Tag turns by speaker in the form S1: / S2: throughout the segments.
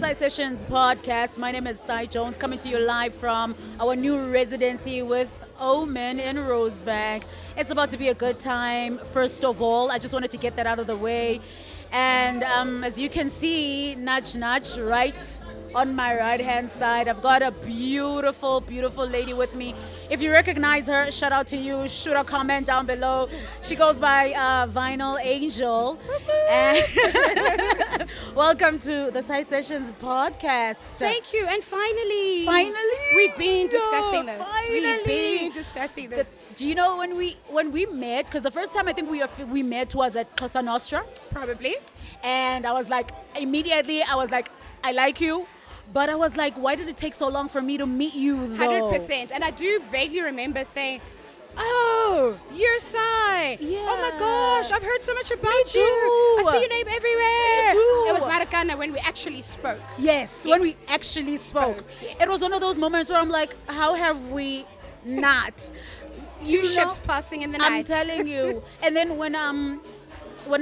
S1: Side Sessions podcast. My name is Sai Jones, coming to you live from our new residency with Omen in Rosebank. It's about to be a good time. First of all, I just wanted to get that out of the way. And as you can see, nudge, nudge, right on my right-hand side, I've got a beautiful, beautiful lady with me. If you recognize her, shout out to you. Shoot a comment down below. She goes by Vinyl Angel. And welcome to the Side Sessions podcast.
S2: Thank you. And finally,
S1: we've
S2: been discussing this.
S1: We've been
S2: discussing this.
S1: Do you know when we met? Because the first time I think we met was at Cosa Nostra.
S2: Probably.
S1: And I was like, immediately, I like you. But I was like, why did it take so long for me to meet you, though?
S2: 100%. And I do vaguely remember saying, oh, you're Sai.
S1: Yeah.
S2: Oh my gosh, I've heard so much about
S1: too.
S2: you. I see your name everywhere.
S1: Me too.
S2: It was Maracana when we actually spoke.
S1: Yes, when we actually spoke.
S2: Yes.
S1: It was one of those moments where I'm like, how have we not?
S2: Two ships passing in the night.
S1: I'm telling you. And then when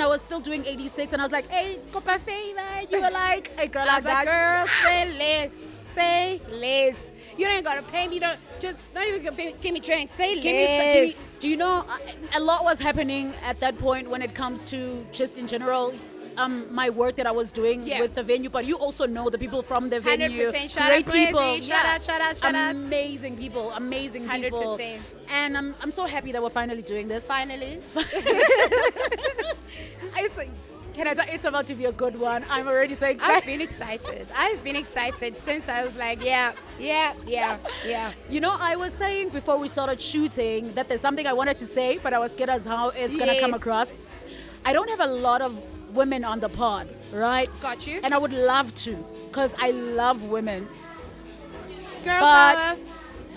S1: I was still doing 86 and I was like, hey, Copa Favor, you were like, hey girl,
S2: I was like, girl, say less. You ain't gotta pay me, not even gonna give me drinks, say less.
S1: Do you know, a lot was happening at that point when it comes to just in general, my work that I was doing with the venue, but you also know the people from the venue.
S2: 100%. Shout
S1: Great
S2: out,
S1: people.
S2: Crazy. Shout out.
S1: Amazing people.
S2: 100%.
S1: And I'm so happy that we're finally doing this.
S2: Finally.
S1: It's about to be a good one. I'm already so excited.
S2: I've been excited since I was like, yeah.
S1: You know, I was saying before we started shooting that there's something I wanted to say, but I was scared as how it's going to come across. I don't have a lot of women on the pod, right?
S2: Got you.
S1: And I would love to, because I love women.
S2: Girl power.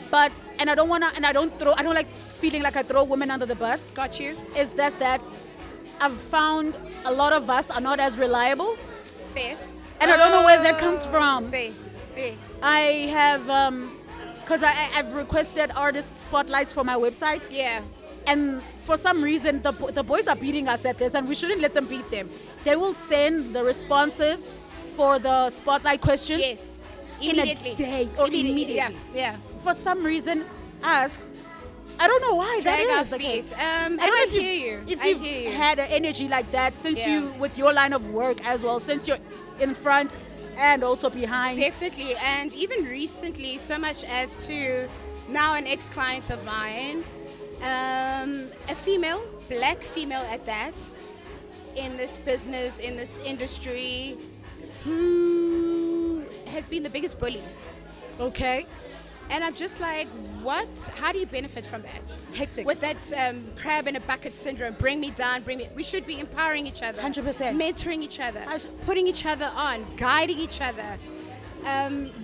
S1: But and I don't like feeling like I throw women under the bus.
S2: Got you.
S1: Is that I've found a lot of us are not as reliable.
S2: Fair.
S1: And I don't know where that comes from.
S2: Fair.
S1: I have, because I've requested artist spotlights for my website.
S2: Yeah.
S1: And for some reason, the boys are beating us at this, and we shouldn't let them beat them. They will send the responses for the spotlight questions
S2: Immediately.
S1: in a day or immediately.
S2: Yeah.
S1: For some reason, us, I don't know why
S2: Drag
S1: that
S2: our
S1: is the
S2: feet.
S1: case.
S2: I hear you.
S1: If you've had an energy like that since you, with your line of work as well, since you're in front and also behind.
S2: Definitely. And even recently, so much as to now an ex-client of mine, a female, black female at that, in this business, in this industry, who has been the biggest bully.
S1: Okay.
S2: And I'm just like, what? How do you benefit from that?
S1: Hectic.
S2: With that crab in a bucket syndrome, bring me down, we should be empowering each other.
S1: 100%.
S2: Mentoring each other, putting each other on, guiding each other.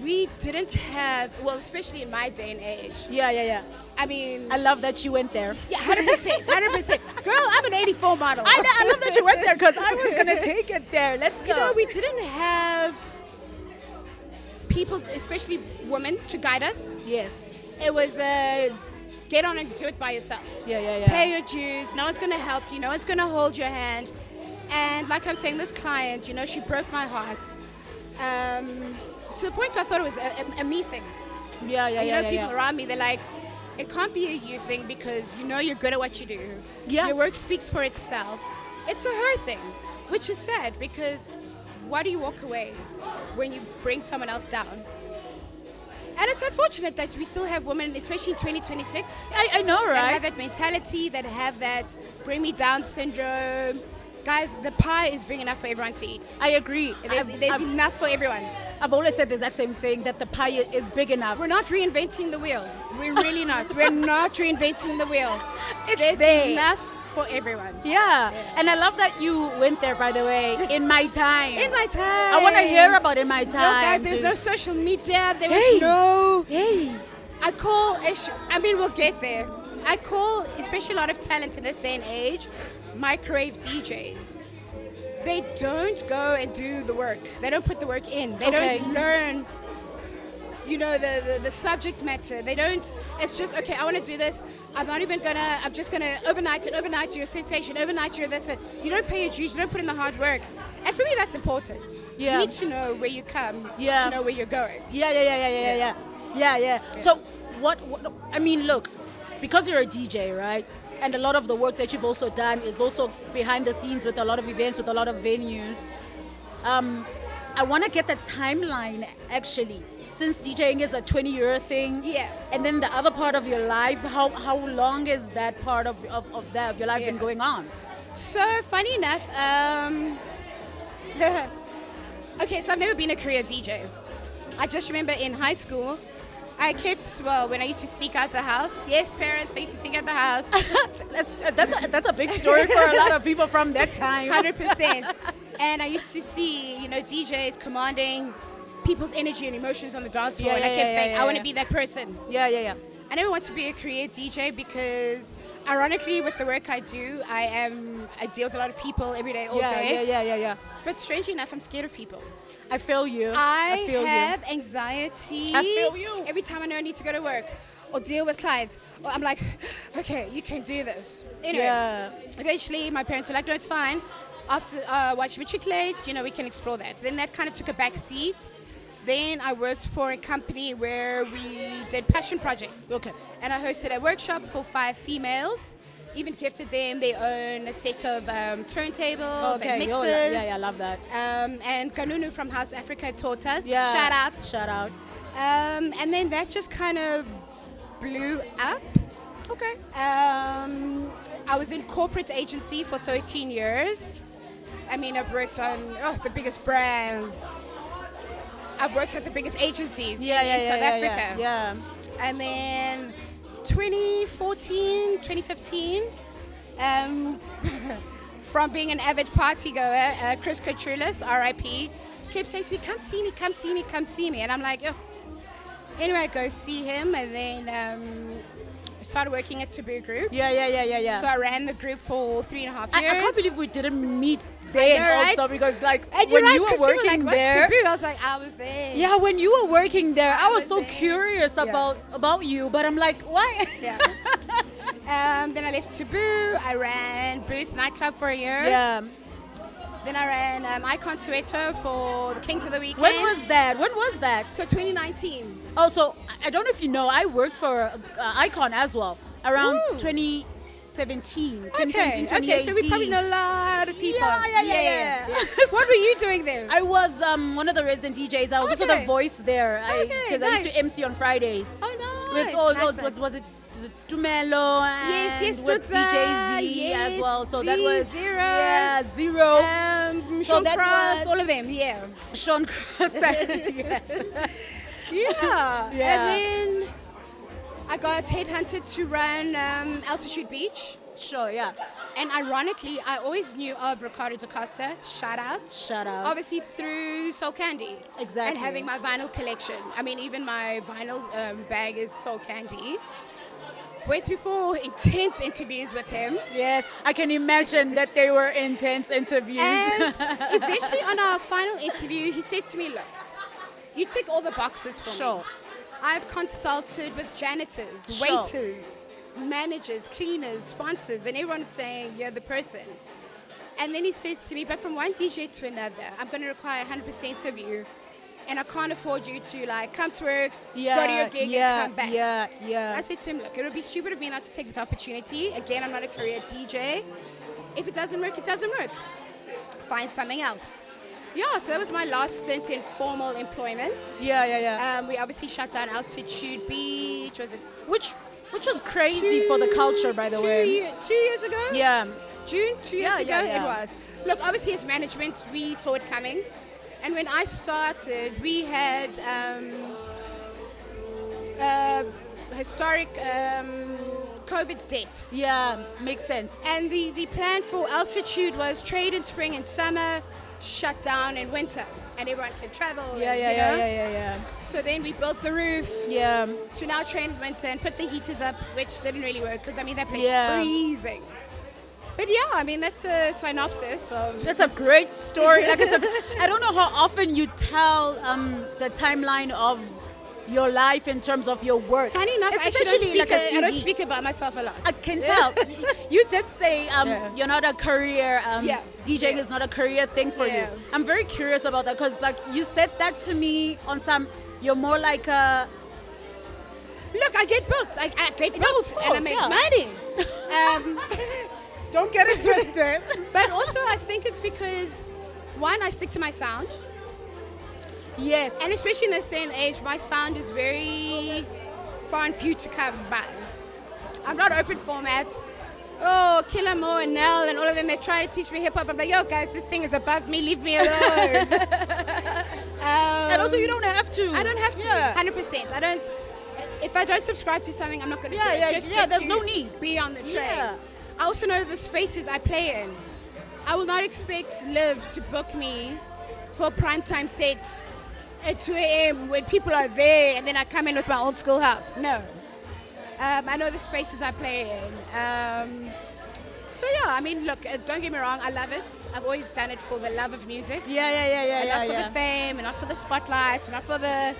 S2: We didn't have, well, especially in my day and age.
S1: Yeah.
S2: I mean,
S1: I love that you went there.
S2: Yeah, 100%. Girl, I'm an 84 model.
S1: I love that you went there because I was going to take it there. Let's go.
S2: You know, we didn't have people, especially women, to guide us.
S1: Yes.
S2: It was get on and do it by yourself.
S1: Yeah.
S2: Pay your dues. No one's going to help you. No one's going to hold your hand. And like I'm saying, this client, you know, she broke my heart. To the point where I thought it was a me thing.
S1: Yeah.
S2: People around me, they're like, it can't be a you thing because you know you're good at what you do.
S1: Yeah.
S2: Your work speaks for itself. It's a her thing, which is sad because why do you walk away when you bring someone else down? And it's unfortunate that we still have women, especially in 2026.
S1: I know, right?
S2: That have that mentality, that have that bring me down syndrome. Guys, the pie is big enough for everyone to eat.
S1: I agree.
S2: There's enough for everyone.
S1: I've always said the exact same thing, that the pie is big enough.
S2: We're not reinventing the wheel. We're really not. We're not reinventing the wheel.
S1: There's
S2: enough for everyone.
S1: Yeah. And I love that you went there, by the way, in my time.
S2: In my time.
S1: I want to hear about in my time.
S2: No, guys, there's no social media. There was no...
S1: Hey.
S2: We'll get there. I call, especially a lot of talent in this day and age, microwave DJs. They don't go and do the work. They don't put the work in. They don't learn, the subject matter. They don't, it's just, okay, I want to do this. I'm just going to overnight you're a sensation, overnight you're this. You don't pay your dues, you don't put in the hard work. And for me, that's important.
S1: Yeah.
S2: You need to know where you come
S1: Yeah.
S2: to know where you're going.
S1: Yeah. So what I mean, look, because you're a DJ, right? And a lot of the work that you've also done is also behind the scenes with a lot of events, with a lot of venues. I want to get the timeline, actually, since DJing is a 20-year thing.
S2: Yeah.
S1: And then the other part of your life, how long is that part of your life been going on?
S2: So, funny enough, okay, so I've never been a career DJ. I just remember in high school, when I used to sneak out the house. Yes, parents, I used to sneak out the house.
S1: That's a big story for a lot of people from that time.
S2: 100%. And I used to see, DJs commanding people's energy and emotions on the dance floor. And I kept saying, I want to be that person.
S1: Yeah.
S2: I never want to be a career DJ because, ironically, with the work I do, I deal with a lot of people every day, all day.
S1: Yeah.
S2: But strangely enough, I'm scared of people.
S1: I feel you.
S2: I
S1: feel
S2: have anxiety.
S1: I feel you.
S2: Every time I know I need to go to work or deal with clients, or I'm like, okay, you can do this. Anyway, eventually my parents were like, no, it's fine. After once you matriculate, we can explore that. Then that kind of took a back seat. Then I worked for a company where we did passion projects.
S1: Okay.
S2: And I hosted a workshop for 5 females. Even gifted them their own set of turntables and mixers.
S1: Yeah, I love that.
S2: And Kanunu from House Africa taught us.
S1: Yeah.
S2: Shout out. And then that just kind of blew up.
S1: Okay.
S2: I was in corporate agency for 13 years. I mean, I've worked on the biggest brands. I've worked at the biggest agencies in South Africa.
S1: Yeah.
S2: And then 2015, from being an avid party goer, Chris Kotrulis, RIP, kept saying to me, come see me. And I'm like, oh. Anyway, I go see him, and then started working at Taboo Group.
S1: Yeah.
S2: So I ran the group for 3.5 years.
S1: I can't believe we didn't meet then also, because
S2: and
S1: when
S2: right,
S1: you were working there,
S2: Taboo? I was like, I was there.
S1: Yeah, when you were working there, I was so
S2: there.
S1: curious about you, but I'm like, why?
S2: Yeah. Then I left Taboo. I ran Booth nightclub for a year.
S1: Yeah.
S2: Then I ran Icon Soweto for the Kings of the Weekend.
S1: When was that?
S2: So 2019.
S1: Oh, so I don't know if you know, I worked for Icon as well around
S2: Ooh.
S1: 2017,
S2: Okay,
S1: 2018.
S2: so we probably know a lot of people.
S1: Yeah.
S2: What were you doing there?
S1: I was one of the resident DJs. I was also the
S2: Okay.
S1: voice there because I used
S2: nice.
S1: to MC on Fridays.
S2: Oh, nice.
S1: With all
S2: nice.
S1: was it Tumelo and
S2: Yes,
S1: with
S2: Tutsa,
S1: DJ Z
S2: yes,
S1: as well. So that
S2: Z,
S1: was
S2: Zero.
S1: Zero.
S2: So
S1: that
S2: Cross,
S1: was-
S2: all of them, yeah.
S1: Sean Cross. Yes.
S2: Yeah.
S1: Yeah.
S2: And then I got headhunted to run Altitude Beach.
S1: Sure, yeah.
S2: And ironically, I always knew of Ricardo da Costa. Shout out. Obviously through Soul Candy.
S1: Exactly.
S2: And having my vinyl collection. I mean, even my vinyl bag is Soul Candy. Went through 4 intense interviews with him.
S1: Yes, I can imagine that they were intense interviews.
S2: And eventually on our final interview, he said to me, look, you tick all the boxes for
S1: Sure.
S2: me. I've consulted with janitors,
S1: Sure.
S2: waiters, managers, cleaners, sponsors, and everyone's saying you're the person. And then he says to me, but from one DJ to another, I'm going to require 100% of you. And I can't afford you to come to work, go to your gig and come back.
S1: Yeah.
S2: I said to him, look, it would be stupid of me not to take this opportunity. Again, I'm not a career DJ. If it doesn't work, it doesn't work. Find something else. Yeah, so that was my last stint in formal employment.
S1: Yeah.
S2: We obviously shut down Altitude Beach. Was it
S1: Which was crazy for the culture, by the way.
S2: 2 years ago?
S1: Yeah.
S2: June 2 years ago,
S1: Yeah.
S2: it was. Look, obviously as management, we saw it coming. And when I started, we had historic COVID debt.
S1: Yeah, makes sense.
S2: And the plan for Altitude was trade in spring and summer, shut down in winter, and everyone can travel.
S1: Yeah.
S2: So then we built the roof
S1: Yeah.
S2: to now train in winter and put the heaters up, which didn't really work because, I mean, that place
S1: Yeah.
S2: is freezing. But yeah, I mean, that's a synopsis of...
S1: That's a great story. I don't know how often you tell the timeline of your life in terms of your work.
S2: Funny enough,
S1: It's
S2: I actually don't
S1: essentially
S2: speak,
S1: like a
S2: I don't
S1: CV.
S2: speak about myself a lot.
S1: I can tell. You did say
S2: Yeah.
S1: you're not a career,
S2: Yeah.
S1: DJing
S2: Yeah.
S1: is not a career thing for you.
S2: Yeah.
S1: I'm very curious about that because like you said that to me on some, you're more like a,
S2: Look, I get booked. I get
S1: No,
S2: booked
S1: of
S2: and I
S1: course,
S2: make
S1: yeah.
S2: money. Um,
S1: don't get it twisted.
S2: but also, I think it's because, one, I stick to my sound.
S1: Yes.
S2: And especially in this day and age, my sound is very far and few to come by. I'm not open formats. Oh, Killer Mo and Nell and all of them, they try to teach me hip hop. I'm like, yo, guys, this thing is above me. Leave me alone.
S1: And also you don't have to.
S2: I don't have to.
S1: Yeah.
S2: 100%. I don't. If I don't subscribe to something, I'm not going to
S1: Yeah,
S2: do it.
S1: yeah,
S2: Just
S1: yeah, there's
S2: to
S1: no need.
S2: Be on the train.
S1: Yeah.
S2: I also know the spaces I play in. I will not expect Liv to book me for a primetime set at 2 a.m. when people are there and then I come in with my old school house. No. I know the spaces I play in. So yeah, I mean, look, don't get me wrong, I love it. I've always done it for the love of music.
S1: Yeah,
S2: And not for the fame, and not for the spotlight, and not for the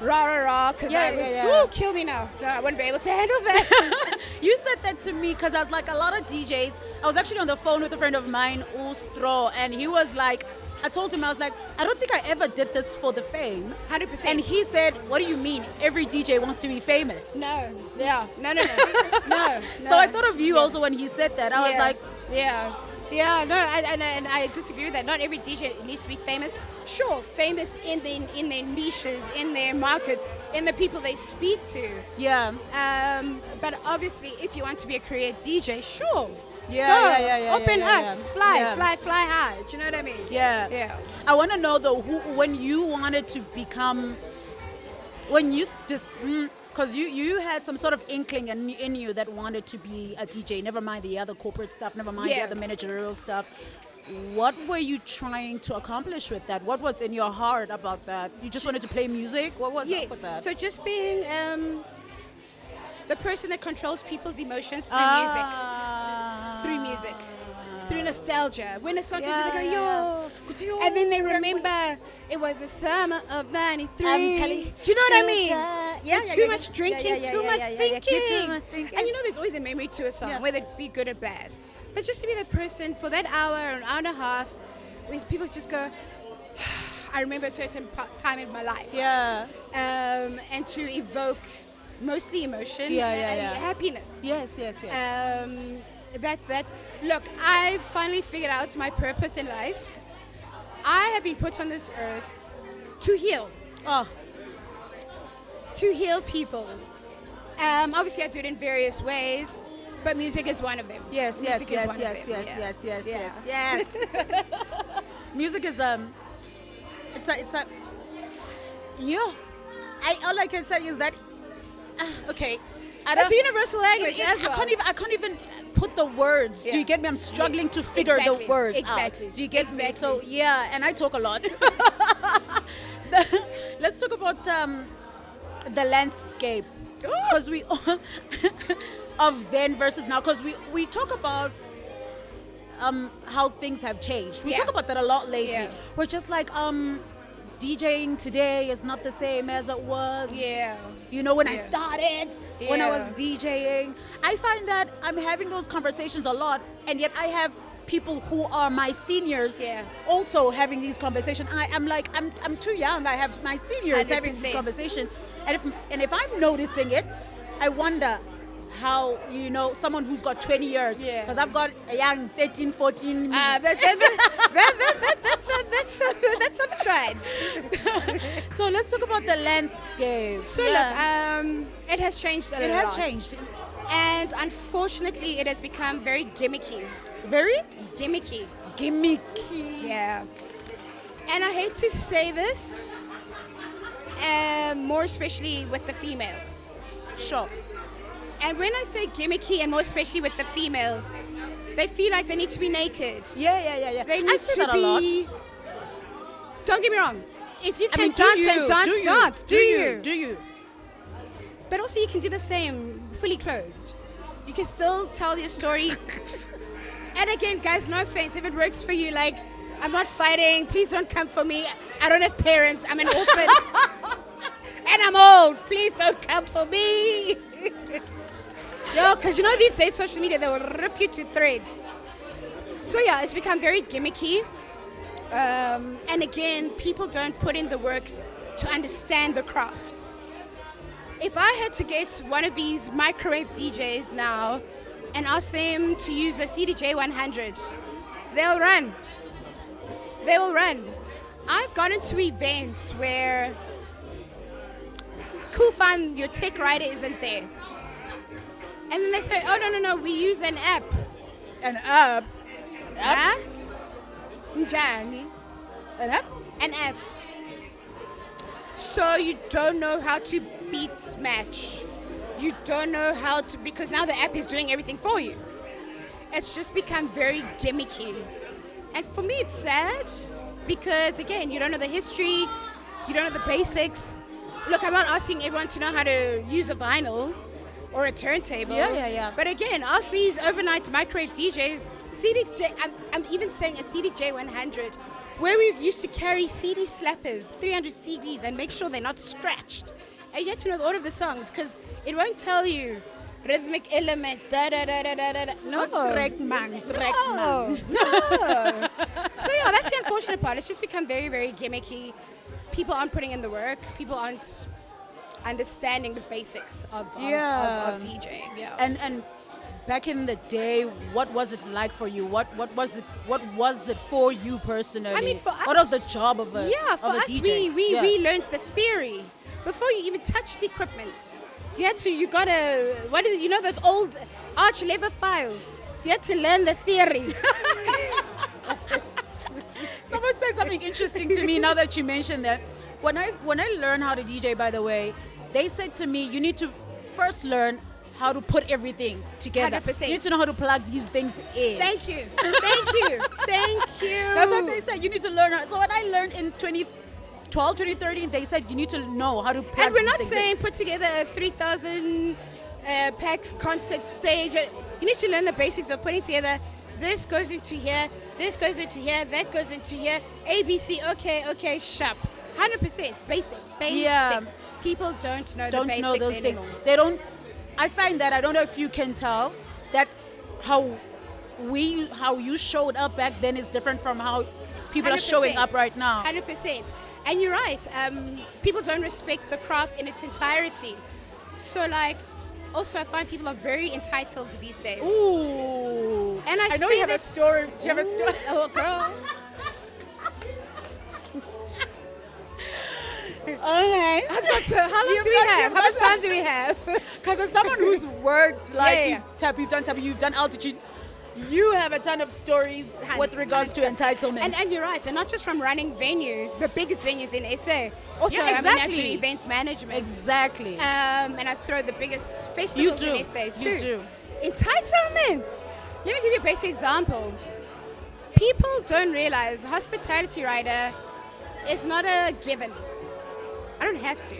S2: rah, because
S1: Yeah,
S2: I would,
S1: yeah, yeah.
S2: ooh, kill me now. No, I wouldn't be able to handle that.
S1: You said that to me because I was like, a lot of DJs, I was actually on the phone with a friend of mine, Ustro, and he was like, I told him, I was like, I don't think I ever did this for the fame.
S2: 100%.
S1: And he said, what do you mean? Every DJ wants to be famous.
S2: No, yeah, no. No.
S1: So I thought of you also when he said that. I was like,
S2: yeah, no, and I disagree with that. Not every DJ needs to be famous. Sure, famous in their niches, in their markets, in the people they speak to.
S1: yeah.
S2: But obviously, if you want to be a career DJ, sure.
S1: Yeah,
S2: Go,
S1: yeah,
S2: open
S1: yeah,
S2: up,
S1: yeah.
S2: fly,
S1: Yeah.
S2: fly high. Do you know what I mean?
S1: Yeah.
S2: Yeah.
S1: I want to know though, when you wanted to become, when you just, because you had some sort of inkling in you that wanted to be a DJ, never mind the other corporate stuff, never mind the
S2: Yeah.
S1: other managerial stuff. What were you trying to accomplish with that? What was in your heart about that? You just wanted to play music? What was up with that?
S2: So just being the person that controls people's emotions through music. Through music. Through nostalgia. When a song comes in, they go, yo. And then they remember it was the summer of 93.
S1: I'm telling you.
S2: Do you know what I mean?
S1: Yeah,
S2: So too much drinking, too much thinking.
S1: Too much thinking.
S2: And you know there's always a memory to a song,
S1: Yeah.
S2: whether it be good or bad. But just to be that person for that hour or an hour and a half, where people just go, I remember a certain time in my life.
S1: Yeah.
S2: And to evoke mostly emotion and happiness.
S1: Yes.
S2: That look, I finally figured out my purpose in life. I have been put on this earth to heal people. Obviously I do it in various ways, but music is one of them.
S1: Yes.
S2: Music is one of them. Yeah.
S1: Music is it's a all I can say is that okay.
S2: That's a universal language as well.
S1: I can't even put the words. Do you get me? I'm struggling to figure
S2: Exactly.
S1: the words
S2: Exactly.
S1: out. Do you get me?
S2: Exactly.
S1: So yeah, and I talk a lot. Let's talk about the landscape because we of then versus now because we talk about how things have changed. We
S2: Yeah.
S1: talk about that a lot lately.
S2: Yeah.
S1: We're just like DJing today is not the same as it was.
S2: Yeah.
S1: You know, when I
S2: Yeah.
S1: started, when I was
S2: Yeah.
S1: DJing, I find that I'm having those conversations a lot, and yet I have people who are my seniors
S2: Yeah.
S1: also having these conversations. I'm like, I'm too young. I have my seniors having these
S2: 100%.
S1: conversations, and if I'm noticing it, I wonder how, someone who's got 20 years,
S2: Yeah.
S1: because I've got a young 13, 14.
S2: That's some strides.
S1: So let's talk about the landscape.
S2: So look, it has changed a lot.
S1: it has changed.
S2: And unfortunately, it has become very gimmicky.
S1: Very
S2: Gimmicky.
S1: gimmicky.
S2: Yeah. And I hate to say this, more especially with the females.
S1: Sure.
S2: And when I say gimmicky, and more especially with the females, they feel like they need to be naked.
S1: Yeah.
S2: They
S1: I
S2: need
S1: see
S2: to
S1: that a lot.
S2: be. Don't get me wrong. If you
S1: I
S2: can
S1: mean, do
S2: dance
S1: you?
S2: and dance,
S1: Do you?
S2: dance.
S1: Do you? Do you?
S2: But also, you can do the same fully clothed. You can still tell your story. And again, guys, no offense. If it works for you, like, I'm not fighting. Please don't come for me. I don't have parents. I'm an orphan. And I'm old. Please don't come for me. Yo, because you know these days social media, they will rip you to threads. So yeah, it's become very gimmicky. And again, people don't put in the work to understand the craft. If I had to get one of these microwave DJs now and ask them to use a CDJ 100, they'll run. They will run. I've gotten to events where cool fun, your tech rider isn't there. And then they say, oh, no, we use an app.
S1: An app.
S2: Huh? Njani?
S1: An app.
S2: An app. So you don't know how to beat match. You don't know how to, because now the app is doing everything for you. It's just become very gimmicky. And for me, it's sad because, again, you don't know the history, you don't know the basics. Look, I'm not asking everyone to know how to use a vinyl or a turntable.
S1: Yeah.
S2: But again, ask these overnight microwave DJs, CDJ, I'm even saying a CDJ 100, where we used to carry CD slappers, 300 CDs, and make sure they're not scratched. And you get to know all of the songs, because it won't tell you rhythmic elements, da-da-da-da-da-da. No.
S1: Track man.
S2: No. So yeah, that's the unfortunate part. It's just become very, very gimmicky. People aren't putting in the work. People aren't understanding the basics of DJing. Yeah.
S1: And back in the day, what was it like for you? What was it for you personally?
S2: I mean, for
S1: what
S2: us,
S1: was the job of a
S2: for
S1: of a
S2: us,
S1: DJ?
S2: we learned the theory before you even touched the equipment. You gotta, you know those old arch lever files? You had to learn the theory.
S1: Someone said something interesting to me now that you mentioned that. When I learned how to DJ, by the way, they said to me, you need to first learn how to put everything together.
S2: 100%.
S1: You need to know how to plug these things in.
S2: Thank you.
S1: That's what they said. You need to learn how. So when I learned in 2012, 2013, they said you need to know how to plug
S2: And we're
S1: these
S2: not
S1: things
S2: saying put together a 3,000 packs concert stage. You need to learn the basics of putting together. This goes into here, this goes into here, that goes into here. ABC, okay, sharp. 100% basics.
S1: Yeah.
S2: People don't know the
S1: don't
S2: basics
S1: know those
S2: anymore.
S1: things. They don't. I find that, I don't know if you can tell, that how you showed up back then is different from how people are showing
S2: 100%.
S1: up right now.
S2: 100%. And you're right. People don't respect the craft in its entirety. So, also I find people are very entitled these days.
S1: Ooh.
S2: And
S1: I know you have a story. Do you have a story?
S2: Oh, girl.
S1: Okay.
S2: How long do we have? How much time do we have?
S1: Because as someone who's worked,
S2: Yeah.
S1: you've done altitude, you have a ton of stories with regards to entitlement.
S2: And you're right. And not just from running venues, the biggest venues in SA. Also,
S1: Yeah,
S2: I
S1: exactly.
S2: do events management.
S1: Exactly.
S2: And I throw the biggest festivals in SA too.
S1: You do.
S2: Entitlement. Let me give you a basic example. People don't realize hospitality rider is not a given. I don't have to.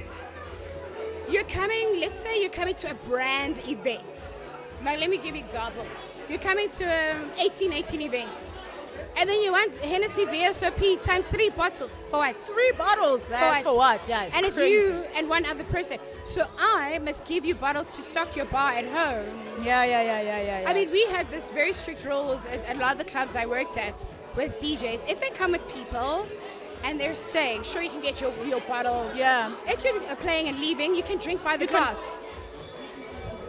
S2: Let's say you're coming to a brand event. Now let me give you an example. You're coming to an 1818 event. And then you want Hennessy VSOP times 3 bottles. For what?
S1: 3 bottles. That's for what? Yeah.
S2: And it's
S1: crazy.
S2: you and one other person. So I must give you bottles to stock your bar at home.
S1: Yeah.
S2: I mean, we had this very strict rules at a lot of the clubs I worked at with DJs. If they come with people and they're staying, sure, you can get your bottle.
S1: Yeah.
S2: If you're playing and leaving, you can drink by the glass.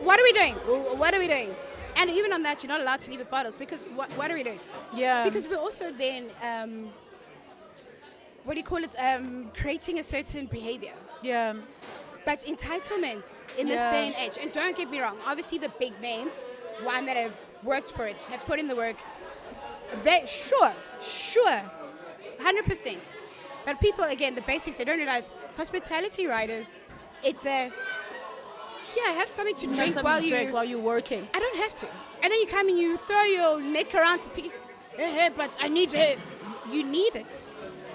S2: What are we doing? What are we doing? And even on that, you're not allowed to leave with bottles because what are we doing?
S1: Yeah.
S2: Because we're also then, creating a certain behavior.
S1: Yeah.
S2: But entitlement in this day and age, and don't get me wrong, obviously the big names, one that have worked for it, have put in the work, they sure, 100%. But people, again, the basics, they don't realize hospitality riders, it's have something to drink while
S1: you're working.
S2: I don't have to. And then you come and you throw your neck around to pick it, but I need it. You need it.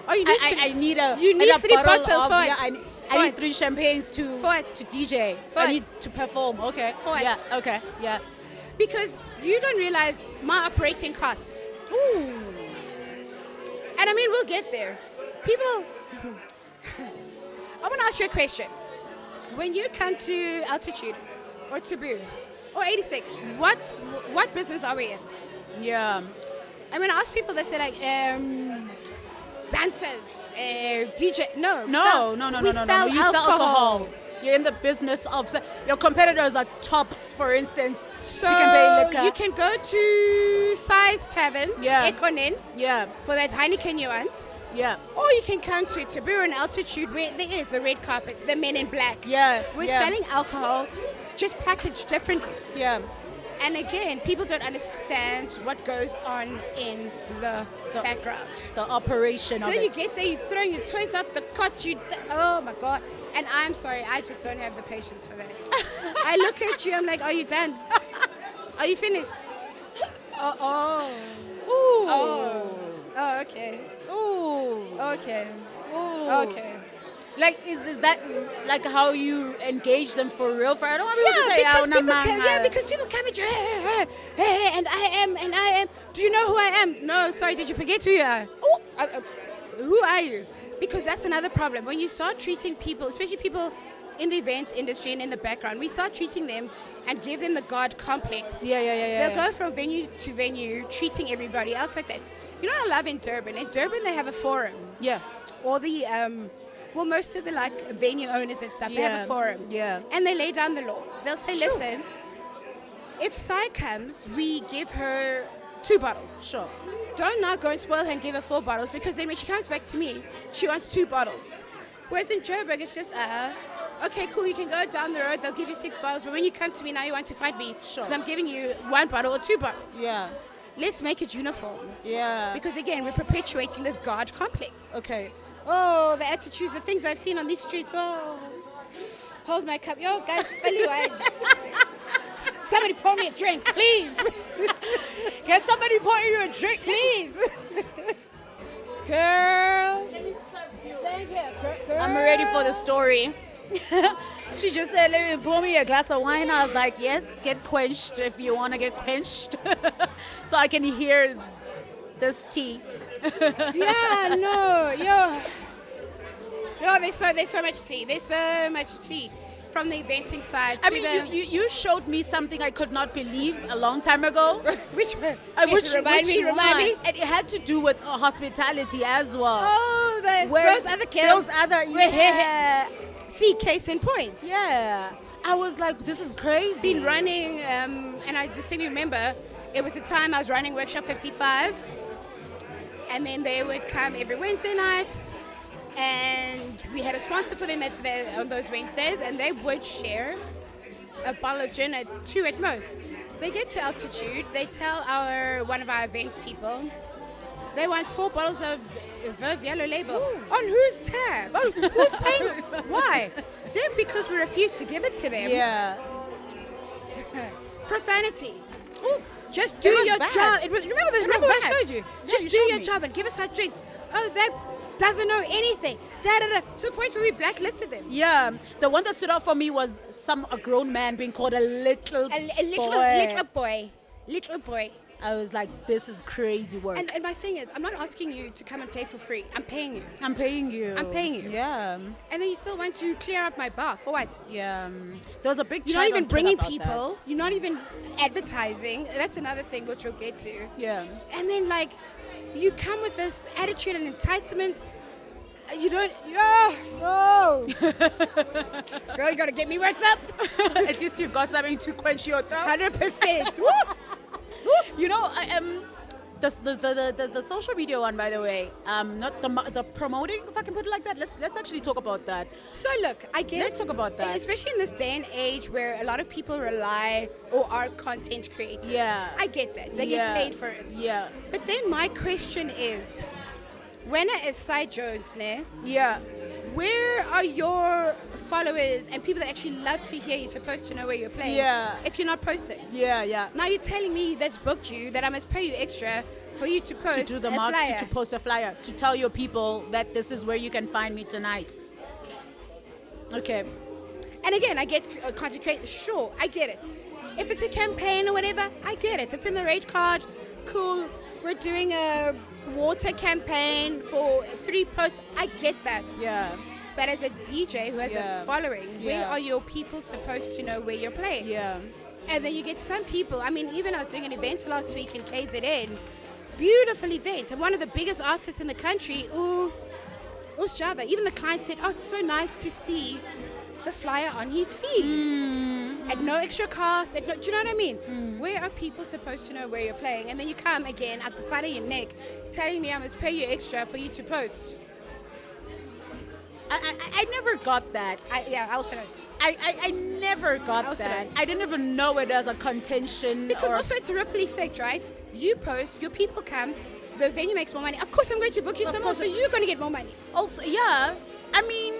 S2: Oh, you need
S1: I need a
S2: You need 3
S1: bottle
S2: bottles
S1: of,
S2: for it.
S1: yeah, I need 3 champagnes to DJ.
S2: For
S1: I
S2: it.
S1: need to perform. Okay.
S2: For it.
S1: Yeah. Okay. Yeah.
S2: Because you don't realize my operating costs.
S1: Ooh.
S2: And I mean, we'll get there. People, I want to ask you a question. when you come to Altitude or Taboo or 86, what business are we in?
S1: Yeah.
S2: And when I ask people, they say like dancers, DJ. No,
S1: No.
S2: We sell
S1: You sell alcohol. You're in the business of your competitors are Tops, for instance.
S2: So
S1: you can pay liquor.
S2: you can go to Size Tavern,
S1: Yeah.
S2: Ekonen,
S1: Yeah.
S2: for that Heineken you want.
S1: Yeah.
S2: Or you can come to Taboo and Altitude where there is the red carpets, the men in black.
S1: Yeah.
S2: We're
S1: yeah.
S2: selling alcohol, just packaged differently.
S1: Yeah.
S2: And again, people don't understand what goes on in the background.
S1: The operation
S2: So
S1: of
S2: then
S1: it.
S2: you get there, you're throwing your toys out the cot, oh my God. And I'm sorry, I just don't have the patience for that. I look at you, I'm like, are you done? Are you finished? Oh. Oh, okay.
S1: Ooh.
S2: Okay.
S1: Ooh.
S2: Okay.
S1: Like, is that like how you engage them for real? For I don't want people to say,
S2: Because people come at you, hey, and I am. Do you know who I am? No, sorry, did you forget who you are? Oh, who are you? Because that's another problem. When you start treating people, especially people in the events industry and in the background, we start treating them and give them the God complex.
S1: Yeah.
S2: They'll go from venue to venue, treating everybody else like that. You know what I love in Durban? In Durban, they have a forum.
S1: Yeah.
S2: All the most of the like venue owners and stuff, they have a forum.
S1: Yeah.
S2: And they lay down the law. They'll say, listen, if Sai comes, we give her 2 bottles.
S1: Sure.
S2: Don't now go and spoil her and give her 4 bottles, because then when she comes back to me, she wants 2 bottles. Whereas in Joburg, it's just, okay, cool, you can go down the road, they'll give you 6 bottles, but when you come to me now, you want to fight me
S1: Sure.
S2: because I'm giving you 1 bottle or 2 bottles.
S1: Yeah.
S2: Let's make it uniform.
S1: Yeah.
S2: Because again, we're perpetuating this God complex.
S1: Okay.
S2: Oh, the attitudes, the things I've seen on these streets. Oh, hold my cup. Yo, guys, belly wine. Somebody pour me a drink, please.
S1: Can somebody pour you a drink,
S2: Please. Girl. Thank you. Girl.
S1: I'm ready for the story. She just said, let me pour me a glass of wine. I was like, yes, get quenched if you want to get quenched. So I can hear this tea.
S2: Yeah, no, yo. No, there's so much tea. There's so much tea from the eventing side
S1: I
S2: to
S1: mean, you showed me something I could not believe a long time ago.
S2: Which one?
S1: Remind me.
S2: Remind me.
S1: And it had to do with hospitality as well.
S2: Oh,
S1: Where-
S2: those other kids.
S1: Those other,
S2: Where-
S1: yeah.
S2: See, case in point.
S1: Yeah. I was like, this is crazy.
S2: Been running, and I distinctly remember it was the time I was running Workshop 55, and then they would come every Wednesday night, and we had a sponsor for them on those Wednesdays, and they would share a bottle of gin at 2 at most. They get to Altitude, they tell one of our events people, they want 4 bottles of Verve Yellow Label.
S1: Ooh.
S2: On whose tab? Oh, who's paying? Why? Then because we refused to give it to them.
S1: Yeah.
S2: Profanity.
S1: Ooh.
S2: Just do
S1: It was
S2: your
S1: bad.
S2: job. Remember what
S1: bad.
S2: I showed you?
S1: Yeah,
S2: Just
S1: you
S2: do
S1: showed
S2: your
S1: me.
S2: job and give us our drinks. Oh, that doesn't know anything. To the point where we blacklisted them.
S1: Yeah. The one that stood out for me was a grown man being called a little
S2: A little boy.
S1: I was like, this is crazy work.
S2: And my thing is, I'm not asking you to come and play for free. I'm paying you.
S1: I'm paying you.
S2: I'm paying you.
S1: Yeah.
S2: And then you still want to clear up my bar. For what?
S1: Yeah. There was a big
S2: You're not
S1: chat
S2: even
S1: on Twitter
S2: bringing
S1: about
S2: people.
S1: that.
S2: You're not even advertising. That's another thing which we'll get to.
S1: Yeah.
S2: And then, like, you come with this attitude and entitlement. You don't. No. Girl, you gotta get me worked up.
S1: At least you've got something to quench your thirst.
S2: 100%. Woo.
S1: You know, the social media one, by the way, not the promoting, if I can put it like that. Let's actually talk about that.
S2: So look, I guess.
S1: Let's talk about that.
S2: Especially in this day and age where a lot of people rely or are content creators.
S1: Yeah.
S2: I get that. They
S1: Yeah.
S2: get paid for it.
S1: Yeah.
S2: But then my question is, when it is Sai Jones, ne?
S1: Yeah.
S2: Where are your followers and people that actually love to hear you're supposed to know where you're playing?
S1: Yeah.
S2: If you're not posting.
S1: Yeah.
S2: Now you're telling me that's booked you that I must pay you extra for you to post
S1: To do the
S2: a flyer.
S1: to post a flyer, to tell your people that this is where you can find me tonight. Okay.
S2: And again, I get content creators. Sure, I get it. If it's a campaign or whatever, I get it. It's in the rate card. Cool. We're doing a water campaign for 3 posts. I get that.
S1: Yeah.
S2: But as a DJ who has
S1: Yeah.
S2: a following, where
S1: Yeah.
S2: are your people supposed to know where you're playing?
S1: Yeah.
S2: And then you get some people, I mean, even I was doing an event last week in KZN, beautiful event, and one of the biggest artists in the country, Java, even the client said, oh, it's so nice to see the flyer on his feed. At no extra cost, do you know what I mean? Where are people supposed to know where you're playing? And then you come again at the side of your neck telling me I must pay you extra for you to post.
S1: I never got that.
S2: I also don't.
S1: I never got
S2: I also
S1: that.
S2: don't.
S1: I didn't even know it as a contention.
S2: Because
S1: or,
S2: also it's a ripple effect, right? You post, your people come, the venue makes more money. Of course I'm going to book you
S1: Of
S2: some more,
S1: course.
S2: so you're going to get more money.
S1: also, yeah. I mean,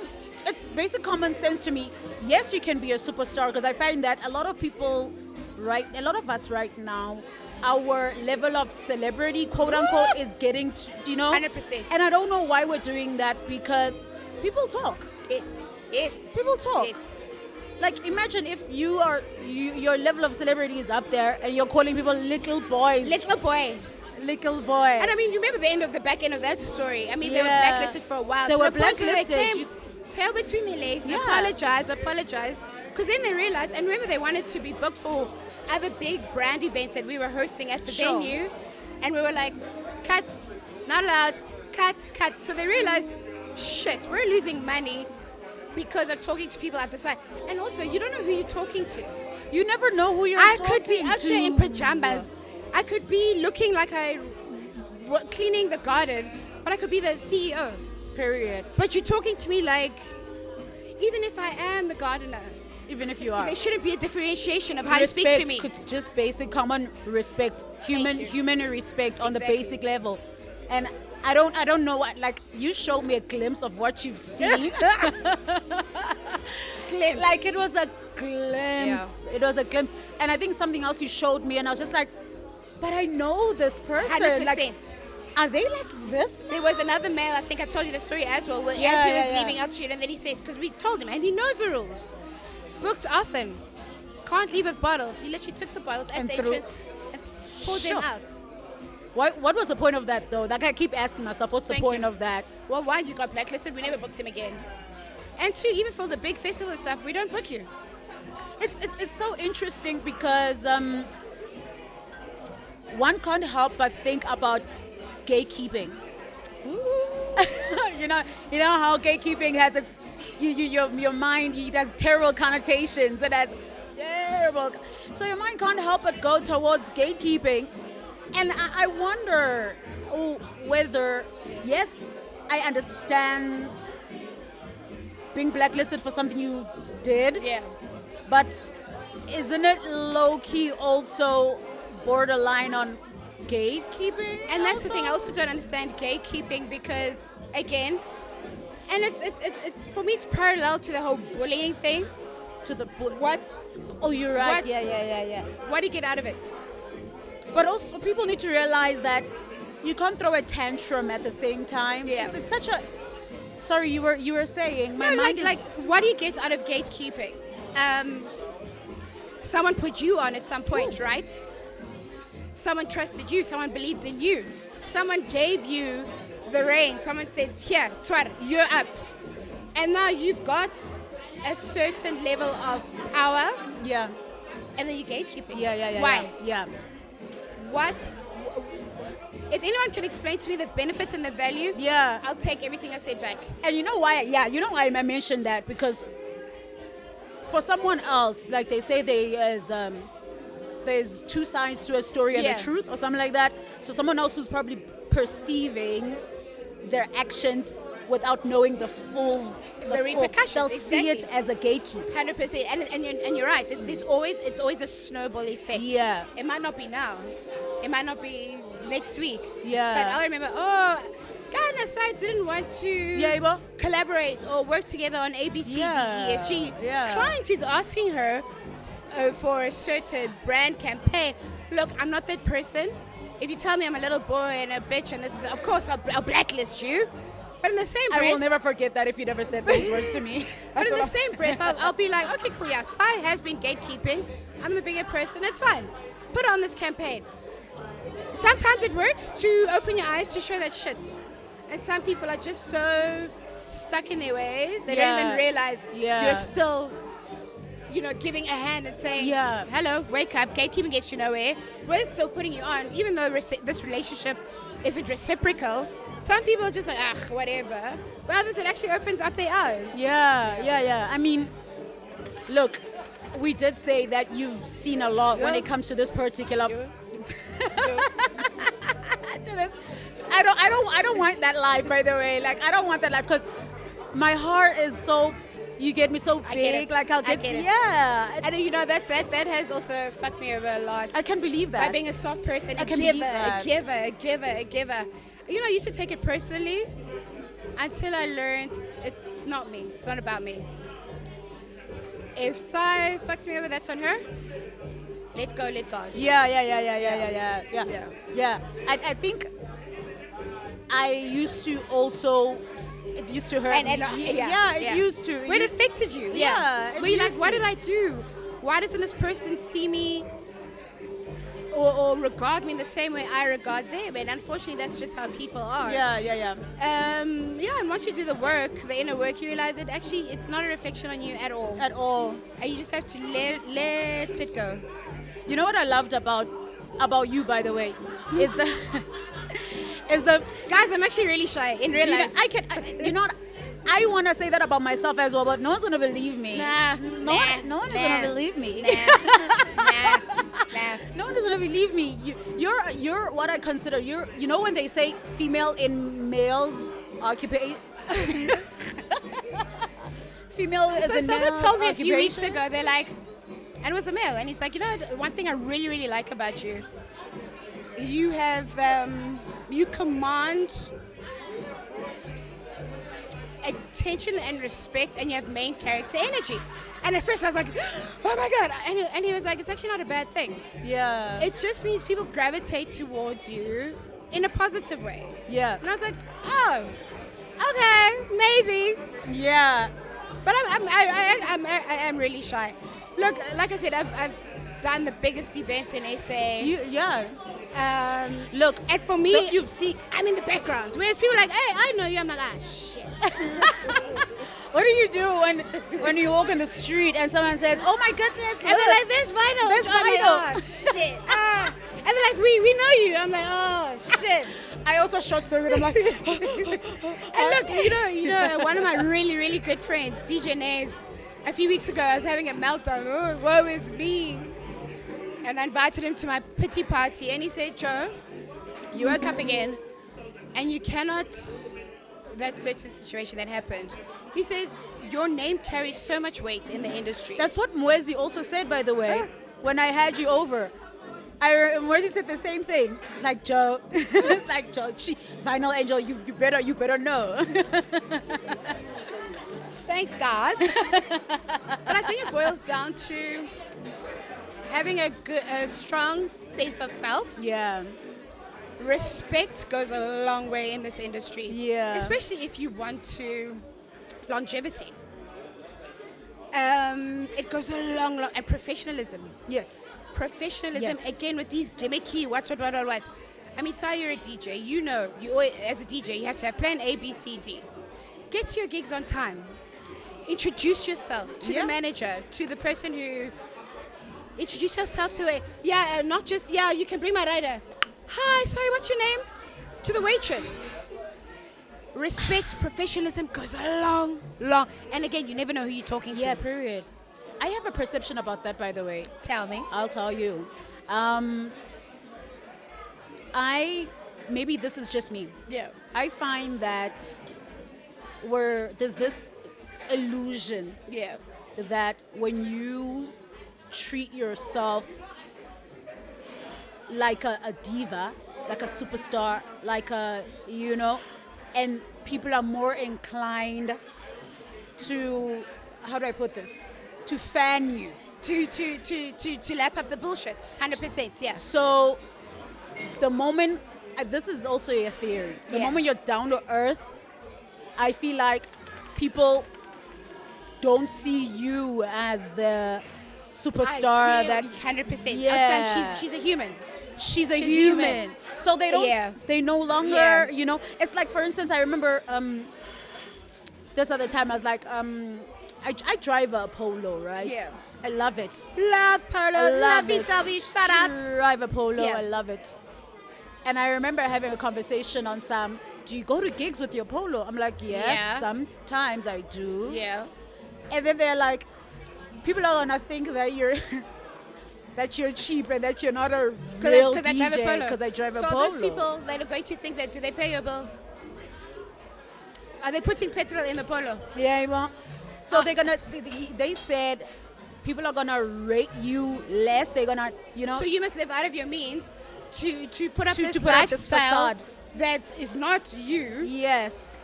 S1: it's basic common sense to me. Yes, you can be a superstar because I find that a lot of us right now, our level of celebrity, quote unquote, is getting to,
S2: 100%.
S1: And I don't know why we're doing that because people talk.
S2: Yes.
S1: People talk.
S2: Yes.
S1: Like imagine if your level of celebrity is up there and you're calling people little boys.
S2: Little boy.
S1: Little boy.
S2: And I mean, you remember the back end of that story. I mean, they were
S1: Yeah.
S2: blacklisted for a while.
S1: They
S2: to
S1: were
S2: the point where
S1: blacklisted.
S2: They came,
S1: You s-
S2: tail between their legs,
S1: Yeah.
S2: apologize. Because then they realized, and remember they wanted to be booked for other big brand events that we were hosting at the
S1: Sure.
S2: venue. And we were like, cut, not allowed, cut. So they realized, shit, we're losing money because of talking to people at the side. And also, you don't know who you're talking to.
S1: You never know who you're
S2: I
S1: talking
S2: could be out
S1: to.
S2: here in pajamas. I could be looking like cleaning the garden, but I could be the CEO.
S1: Period.
S2: But you're talking to me like, even if I am the gardener,
S1: Even if you are.
S2: there shouldn't be a differentiation of how you speak to me.
S1: It's just basic common respect, human respect on the
S2: Exactly.
S1: basic level. And I don't know what, like, you showed me a glimpse of what you've seen.
S2: Glimpse.
S1: Like it was a glimpse. It was a glimpse. And I think something else you showed me and I was just like, but I know this person.
S2: 100%.
S1: Like, are they like this?
S2: There was another male, I think I told you the story as well, where
S1: Yeah,
S2: as he
S1: yeah,
S2: was
S1: yeah.
S2: leaving Altitude, and then he said, because we told him, and he knows the rules. Booked often. Can't leave with bottles. He literally took the bottles at
S1: And
S2: the
S1: threw-
S2: entrance and poured them
S1: Sure.
S2: out.
S1: What was the point of that though? Like I keep asking myself, what's the
S2: Thank
S1: point
S2: you.
S1: of that?
S2: Well, one, you got blacklisted, we never booked him again. And two, even for the big festival and stuff, we don't book you.
S1: It's so interesting because one can't help but think about gatekeeping. you know how gatekeeping has its your mind, it has terrible connotations. It has terrible. So your mind can't help but go towards gatekeeping, and I wonder whether yes, I understand being blacklisted for something you did.
S2: Yeah.
S1: But isn't it low-key also borderline on gatekeeping?
S2: And that's the thing. I
S1: also?
S2: also don't understand gatekeeping because, again, and it's for me, it's parallel to the whole bullying thing.
S1: To the
S2: What
S1: Oh, you're right.
S2: What?
S1: Yeah.
S2: what do you get out of it?
S1: But also, people need to realize that you can't throw a tantrum at the same time.
S2: Yeah.
S1: It's such a. Sorry, you were saying. My
S2: No,
S1: mind
S2: like
S1: is.
S2: what do you get out of gatekeeping? Someone put you on at some point, right? Someone trusted you. Someone believed in you. Someone gave you the reign. Someone said, "Here, Twar, you're up," and now you've got a certain level of power,
S1: Yeah.
S2: and then you gatekeeping.
S1: Yeah.
S2: Why?
S1: Yeah.
S2: What? If anyone can explain to me the benefits and the value,
S1: Yeah.
S2: I'll take everything I said back.
S1: And you know why? Yeah, you know why I mentioned that because for someone else, like they say, there's two sides to a story and
S2: Yeah.
S1: the truth, or something like that. So someone else who's probably perceiving their actions without knowing the full,
S2: The repercussions,
S1: they'll see it
S2: exactly.
S1: as a gatekeeper.
S2: 100%, and you're right. It's always a snowball effect.
S1: Yeah.
S2: It might not be now. It might not be next week.
S1: Yeah.
S2: But I'll remember. Oh, Ghana side didn't want to
S1: Yeah, Ibo?
S2: collaborate or work together on A, B, C,
S1: Yeah.
S2: D, E, F, G.
S1: Yeah.
S2: Client is asking her for a certain brand campaign. Look, I'm not that person. If you tell me I'm a little boy and a bitch, and this is, of course, I'll blacklist you. But in the same
S1: I
S2: breath,
S1: will never forget that if you never said those words to me.
S2: but in
S1: That's
S2: the
S1: what
S2: same breath, I'll be like, okay, cool, yeah, Sai has been gatekeeping. I'm the bigger person, it's fine. Put on this campaign. Sometimes it works to open your eyes to show that shit. And some people are just so stuck in their ways. They
S1: Yeah.
S2: don't even realize
S1: Yeah.
S2: you're still, giving a hand and saying,
S1: Yeah.
S2: hello, wake up. Gatekeeping gets you nowhere. We're still putting you on, even though this relationship isn't reciprocal. Some people are just like, whatever. But others, it actually opens up their eyes.
S1: Yeah. I mean, look, we did say that you've seen a lot when
S2: Yeah.
S1: it comes to this particular.
S2: You-
S1: To this. I don't want that life, by the way. Like, I don't want that life because my heart is so. You get me so
S2: I
S1: big.
S2: get it.
S1: Like, I'll
S2: I
S1: get.
S2: get it.
S1: Yeah.
S2: And that has also fucked me over a lot.
S1: I can believe
S2: By
S1: that.
S2: being a soft person,
S1: I
S2: a
S1: can
S2: giver,
S1: believe that.
S2: a giver. I used to take it personally until I learned it's not me. It's not about me. If Sai fucks me over, that's on her. Let go, let God.
S1: Yeah. I think I used to also. It used to hurt me. It used to.
S2: When it affected you.
S1: Yeah, it
S2: Where you're like,
S1: used
S2: what
S1: to.
S2: did I do? Why doesn't this person see me or regard me in the same way I regard them? And unfortunately, that's just how people are.
S1: Yeah.
S2: And once you do the work, the inner work, you realize that actually it's not a reflection on you at all.
S1: At all.
S2: And you just have to let it go.
S1: You know what I loved about you, by the way, is the
S2: Guys, I'm actually really shy in real life.
S1: you know what, I want to say that about myself as well, but no one's gonna believe me. No one is gonna believe me.
S2: Nah.
S1: No one is gonna believe me. You're what I consider when they say female in males occupation. Female is
S2: So
S1: in
S2: someone
S1: males
S2: told me a few weeks
S1: occupations.
S2: ago, they're like, and it was a male, and he's like, one thing I really, really like about you, you have, you command attention and respect, and you have main character energy. And at first I was like, oh my God. And he was like, it's actually not a bad thing.
S1: Yeah.
S2: It just means people gravitate towards you in a positive way.
S1: Yeah.
S2: And I was like, oh, okay, maybe.
S1: Yeah.
S2: But I am really shy. Look, like I said, I've done the biggest events in SA.
S1: Yeah.
S2: Look, and for me,
S1: Look, you've seen.
S2: I'm in the background. Whereas people are like, hey, I know you. I'm like, shit.
S1: What do you do when you walk in the street and someone says, "Oh my goodness"?
S2: And they're like, there's vinyl.
S1: There's
S2: I'm like,
S1: vinyl.
S2: oh, shit. And they're like, we know you. I'm like, oh, shit.
S1: I also short circuit. I'm like,
S2: And look, one of my really, really good friends, DJ Naves, a few weeks ago, I was having a meltdown. Oh, woe is me. And I invited him to my pity party, and he said, Joe, you woke up again, and you cannot, that certain situation that happened. He says, your name carries so much weight in the industry.
S1: that's what Mwezi also said, by the way, when I had you over. Mwezi said the same thing. Like, Joe, Vinyl Angel, you better know.
S2: Thanks, guys. But I think it boils down to having a strong sense of self.
S1: Yeah.
S2: Respect goes a long way in this industry.
S1: Yeah.
S2: Especially if you want to longevity. It goes a long, and professionalism.
S1: Yes.
S2: Professionalism,
S1: Yes.
S2: again, with these gimmicky what. I mean, say you're a DJ. You know, as a DJ, you have to have plan A, B, C, D. Get to your gigs on time. Introduce yourself to
S1: Yeah.
S2: the manager, to the person who... Introduce yourself to not just, you can bring my rider. Hi, sorry, what's your name? To the waitress. Respect, professionalism goes a long. And again, you never know who you're talking
S1: Yeah,
S2: to.
S1: period. I have a perception about that, by the way.
S2: Tell me.
S1: I'll tell you. Maybe this is just me.
S2: Yeah.
S1: I find that there's this illusion
S2: Yeah.
S1: that when you treat yourself like a diva, like a superstar, like and people are more inclined to, how do I put this? To fan you.
S2: To lap up the bullshit. 100%, yeah.
S1: So the moment, this is also a theory, the
S2: Yeah.
S1: moment you're down to earth, I feel like people don't see you as the superstar that
S2: 100%.
S1: Yeah.
S2: She's a human.
S1: she's a
S2: She's
S1: human.
S2: human.
S1: So they don't,
S2: Yeah.
S1: they no longer,
S2: Yeah.
S1: it's like, for instance, I remember this other time I was like, I drive a Polo, right?
S2: Yeah.
S1: I love it.
S2: Love Polo,
S1: I love
S2: lovey
S1: it.
S2: dovey, shout out.
S1: Drive a Polo,
S2: Yeah.
S1: I love it. And I remember having a conversation on some, do you go to gigs with your Polo? I'm like, yes,
S2: Yeah.
S1: sometimes I do.
S2: Yeah.
S1: And then they're like, people are gonna think that you're that you're cheap and that you're not a real
S2: I drive a
S1: DJ
S2: Polo.
S1: because I drive a
S2: so
S1: Polo.
S2: those people that are going to think that, do they pay your bills? Are they putting petrol in the Polo?
S1: Yeah, well, so they're gonna. They said people are gonna rate you less. They're gonna,
S2: So you must live out of your means to put up
S1: To-
S2: this
S1: to put up this
S2: lifestyle
S1: facade.
S2: that is not you.
S1: yes,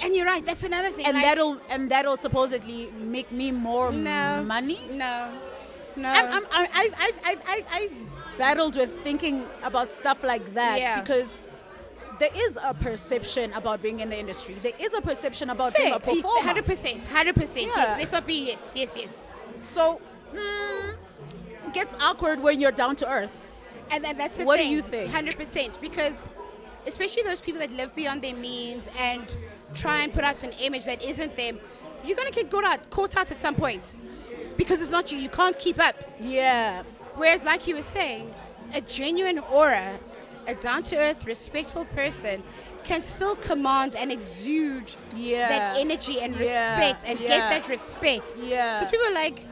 S2: And you're right. That's another thing.
S1: and
S2: like,
S1: that'll supposedly make me more
S2: no
S1: money.
S2: No.
S1: I've battled with thinking about stuff like that
S2: Yeah.
S1: because there is a perception about being in the industry. There is a perception about being a performer.
S2: 100%. 100%.
S1: Yeah.
S2: Yes. Let's not be yes.
S1: So, it gets awkward when you're down to earth.
S2: And then that's the
S1: What do
S2: thing.
S1: you think?
S2: 100%. Because especially those people that live beyond their means and try and put out an image that isn't them, you're going to get caught out at some point. Because it's not you. You can't keep up.
S1: Yeah.
S2: Whereas, like you were saying, a genuine aura, a down-to-earth, respectful person can still command and exude
S1: Yeah.
S2: that energy and
S1: Yeah.
S2: respect and
S1: Yeah.
S2: get that respect.
S1: Yeah.
S2: Because people are like,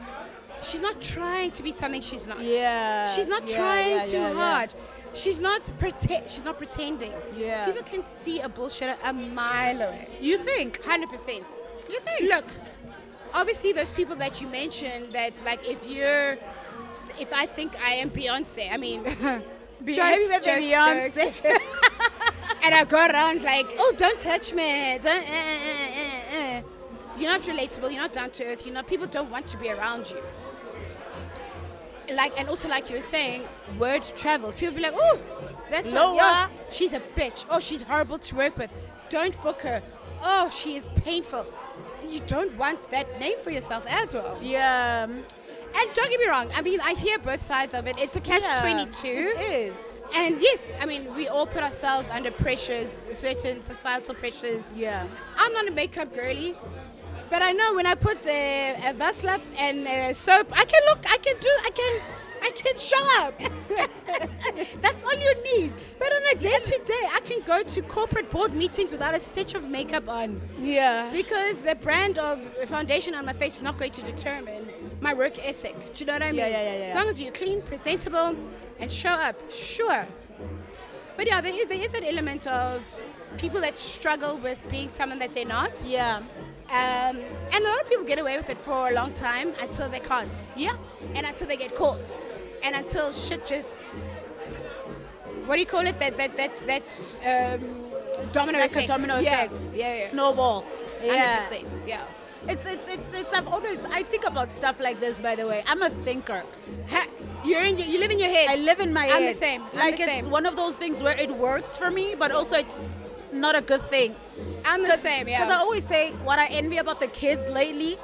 S2: she's not trying to be something she's not.
S1: Yeah.
S2: She's not
S1: Yeah,
S2: trying
S1: yeah,
S2: too
S1: yeah, yeah.
S2: hard. She's not pretending.
S1: Yeah.
S2: People can see a bullshitter a mile away.
S1: You think?
S2: 100%.
S1: You think?
S2: Look, obviously those people that you mentioned that like if I think I am Beyonce, I mean
S1: Happy birthday, Beyonce.
S2: and I go around like, oh, don't touch me. Don't, You're not relatable, you're not down to earth, people don't want to be around you. Like, and also like you were saying, word travels. People be like, oh, that's
S1: Loa.
S2: yeah, she's a bitch. Oh, she's horrible to work with. Don't book her. Oh, she is painful. You don't want that name for yourself as well.
S1: Yeah.
S2: And don't get me wrong, I mean, I hear both sides of it. It's a catch-22.
S1: It is.
S2: And yes, I mean, we all put ourselves under pressures, certain societal pressures.
S1: Yeah.
S2: I'm not a makeup girly, but I know when I put a Vaslap and soap, I can show up.
S1: That's all you need.
S2: But on a day-to-day, I can go to corporate board meetings without a stitch of makeup on.
S1: Yeah.
S2: Because the brand of foundation on my face is not going to determine my work ethic. Do you know what I mean?
S1: Yeah.
S2: As long as you're clean, presentable, and show up, sure. But yeah, there is an element of people that struggle with being someone that they're not.
S1: Yeah.
S2: And a lot of people get away with it for a long time until they can't.
S1: Yeah.
S2: And until they get caught. And until shit just... What do you call it? That's domino
S1: Like
S2: effect.
S1: a domino
S2: Yeah.
S1: effect.
S2: Yeah.
S1: Snowball. Yeah.
S2: 100%. Yeah.
S1: It's I think about stuff like this, by the way. I'm a thinker.
S2: You live in your head.
S1: I live in my
S2: I'm
S1: head.
S2: the same.
S1: Like it's one of those things where it works for me, but also it's not a good thing.
S2: I'm the same,
S1: Because I
S2: yeah.
S1: always say what I envy about the kids lately.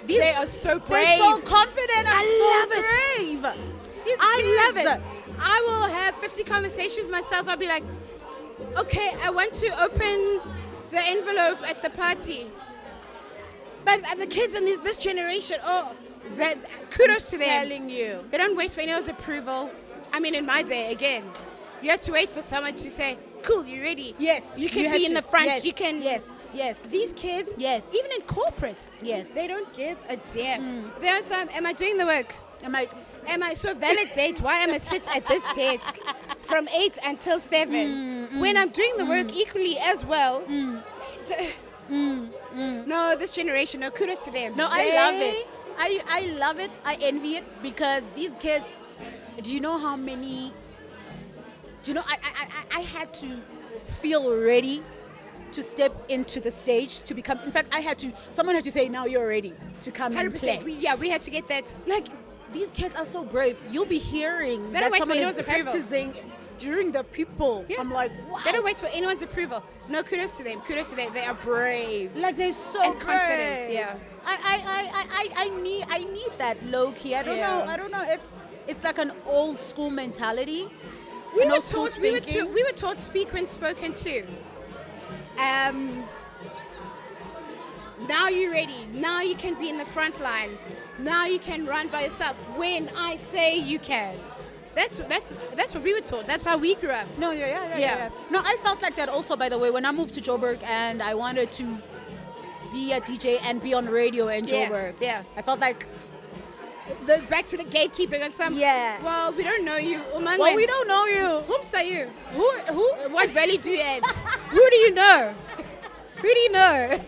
S2: They are so brave.
S1: They're so confident.
S2: I
S1: so
S2: love it.
S1: brave. These
S2: I
S1: kids.
S2: love it. I will have 50 conversations with myself. I'll be like, okay, I want to open the envelope at the party. But the kids in this generation, kudos to them.
S1: Telling you.
S2: They don't wait for anyone's approval. I mean, in my day, again, you had to wait for someone to say, cool, you ready?
S1: Yes.
S2: You can
S1: had
S2: be in
S1: to.
S2: the front.
S1: Yes.
S2: You can.
S1: Yes.
S2: These kids,
S1: Yes.
S2: even in corporate,
S1: Yes.
S2: they don't give a damn. They're some, am I doing the work?
S1: Am I?
S2: Am I so validate why am I sit at this desk from 8 until 7 when I'm doing the work equally as well? No, this generation, no, kudos to them.
S1: No, I love it. I love it. I envy it because these kids. Do you know how many? Do you know I had to feel ready to step into the stage to become. In fact, someone had to say, now you're ready to come and play.
S2: 100%. We had to get that.
S1: Like, these kids are so brave. You'll be hearing
S2: They
S1: that
S2: don't wait for
S1: someone is
S2: anyone's approval.
S1: practicing during the people.
S2: Yeah.
S1: I'm like, wow.
S2: They don't wait for anyone's approval. No, kudos to them. Kudos to them. They are brave.
S1: Like, they're so
S2: And
S1: brave.
S2: confidence, yeah.
S1: I need that low key. I don't
S2: Yeah.
S1: know. I don't know if it's like an old school mentality.
S2: We
S1: an
S2: were
S1: old school
S2: taught
S1: thinking.
S2: we were taught speak when spoken to. Now you're ready. Now you can be in the front line. Now you can run by yourself when I say you can. That's what we were taught. That's how we grew up.
S1: No, yeah. No, I felt like that also, by the way, when I moved to Joburg and I wanted to be a DJ and be on radio in Joburg.
S2: Yeah.
S1: I felt like,
S2: Back to the gatekeeping and some.
S1: Yeah.
S2: Well, we don't know you.
S1: well, we don't know you.
S2: Whom are you?
S1: Who?
S2: What valley do you add? Who do you know? Who do you know?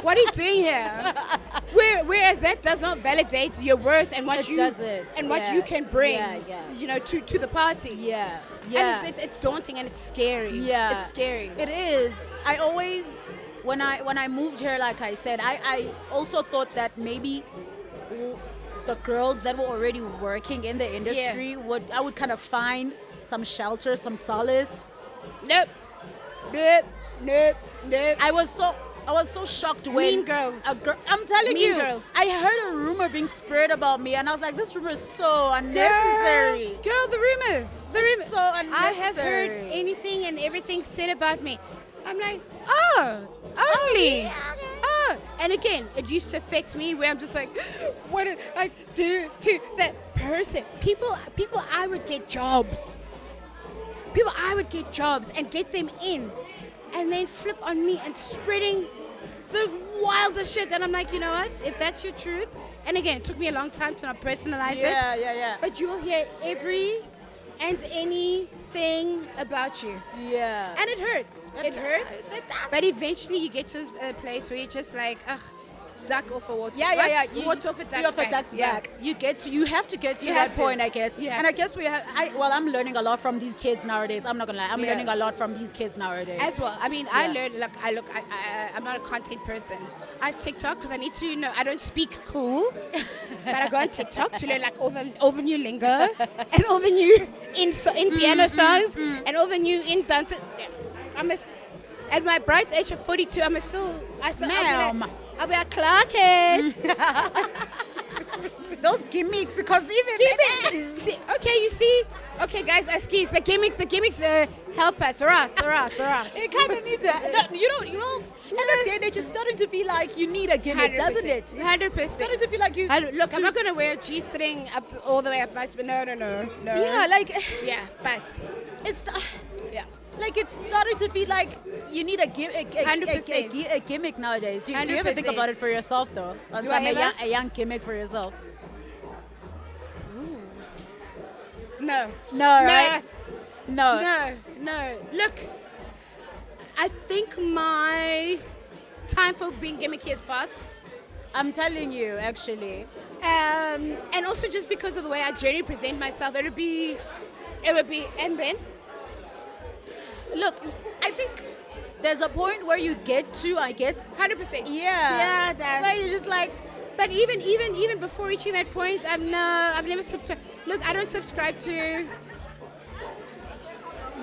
S2: What are you doing here? Whereas that does not validate your worth and what
S1: It
S2: you
S1: doesn't.
S2: and what
S1: Yeah.
S2: you can bring.
S1: Yeah.
S2: You know, to the party.
S1: Yeah.
S2: And it's daunting and it's scary.
S1: Yeah.
S2: It's scary.
S1: It is. I always, when I moved here, like I said, I also thought that maybe the girls that were already working in the industry I would kind of find some shelter, some solace.
S2: Nope.
S1: I was so shocked when
S2: Mean Girls.
S1: I'm telling
S2: Mean
S1: you,
S2: Girls.
S1: I heard a rumor being spread about me, and I was like, this rumor is so unnecessary.
S2: Girl, the rumors.
S1: It's so
S2: I have heard
S1: unnecessary.
S2: anything and everything said about me. I'm like, oh, only. Oh. And again, it used to affect me where I'm just like, what did I do to that person? People, I would get jobs. People, I would get jobs and get them in. And then flip on me and spreading the wildest shit. And I'm like, you know what? If that's your truth, and again, it took me a long time to not personalize it.
S1: Yeah.
S2: But you will hear every and anything about you.
S1: Yeah.
S2: And it hurts. It hurts.
S1: It does.
S2: But eventually you get to a place where you're just like, ugh, duck off a water.
S1: Yeah.
S2: Water off a duck's
S1: You're off a
S2: back.
S1: duck's
S2: Yeah.
S1: back. You have to get to
S2: You
S1: that
S2: have to.
S1: point, I guess.
S2: You have
S1: And I
S2: to.
S1: guess I'm learning a lot from these kids nowadays. I'm not gonna lie. I'm
S2: Yeah.
S1: learning a lot from these kids nowadays.
S2: As well. I mean, I
S1: Yeah.
S2: learned, I'm not a content person. I have TikTok because I need to know, I don't speak cool, but I go on TikTok to learn like all the new lingo and all the new in piano songs and all the new in dances. Yeah. I must, at my bright age of 42,
S1: Ma'am.
S2: I'll be like, Clarkhead.
S1: Those gimmicks, because even
S2: See, okay, you see? Okay, guys, skis, the gimmicks help us. All right.
S1: it kind of needs in this day and age, it's starting to feel like you need a gimmick, doesn't it?
S2: 100%.
S1: It's starting to feel like you.
S2: Look, I'm not going to wear a G-string up all the way up my spine. No.
S1: Yeah, like
S2: Yeah, but
S1: it's.
S2: yeah.
S1: Like it's starting to feel like you need a
S2: 100%.
S1: gimmick nowadays. Do you ever think
S2: 100%.
S1: about it for yourself though?
S2: Do I ever?
S1: A young gimmick for yourself?
S2: No.
S1: No, right? No.
S2: No. Look, I think my time for being gimmicky has passed.
S1: I'm telling you, actually.
S2: And also just because of the way I generally present myself, it would be, and then?
S1: Look, I think there's a point where you get to, I guess.
S2: 100%.
S1: Yeah.
S2: Yeah,
S1: Where you're just like,
S2: but even before reaching that point, I've never subscribed. Look, I don't subscribe to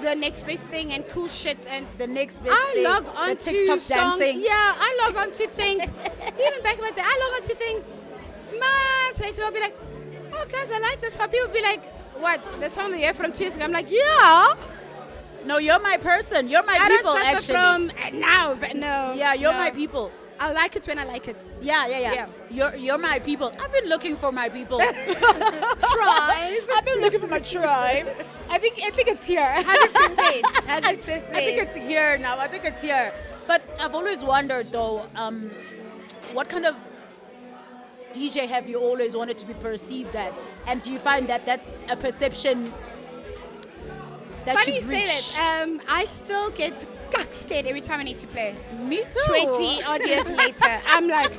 S2: the next best thing and cool shit and
S1: the next best
S2: I
S1: thing,
S2: log
S1: the
S2: on
S1: TikTok
S2: to songs.
S1: dancing.
S2: Yeah, I log on to things. Even back in my day, I log on to things months later. I'll be like, oh guys, I like this song. People will be like, what? The song of the year from 2 years ago. I'm like, yeah.
S1: No, you're my person. You're my
S2: I
S1: people,
S2: don't suffer
S1: actually.
S2: from now. No.
S1: Yeah, you're
S2: no.
S1: my people.
S2: I like it when I like it.
S1: Yeah. You're my people. I've been looking for my people.
S2: Tribe.
S1: I've been looking for my tribe. I think it's here.
S2: 100%. 100%.
S1: I think it's here now. I think it's here. But I've always wondered though, what kind of DJ have you always wanted to be perceived at? And do you find that that's a perception that
S2: Funny you
S1: you've
S2: say
S1: reached?
S2: that. I still get scared every time I need to play.
S1: Me too.
S2: 20 odd years later, I'm like,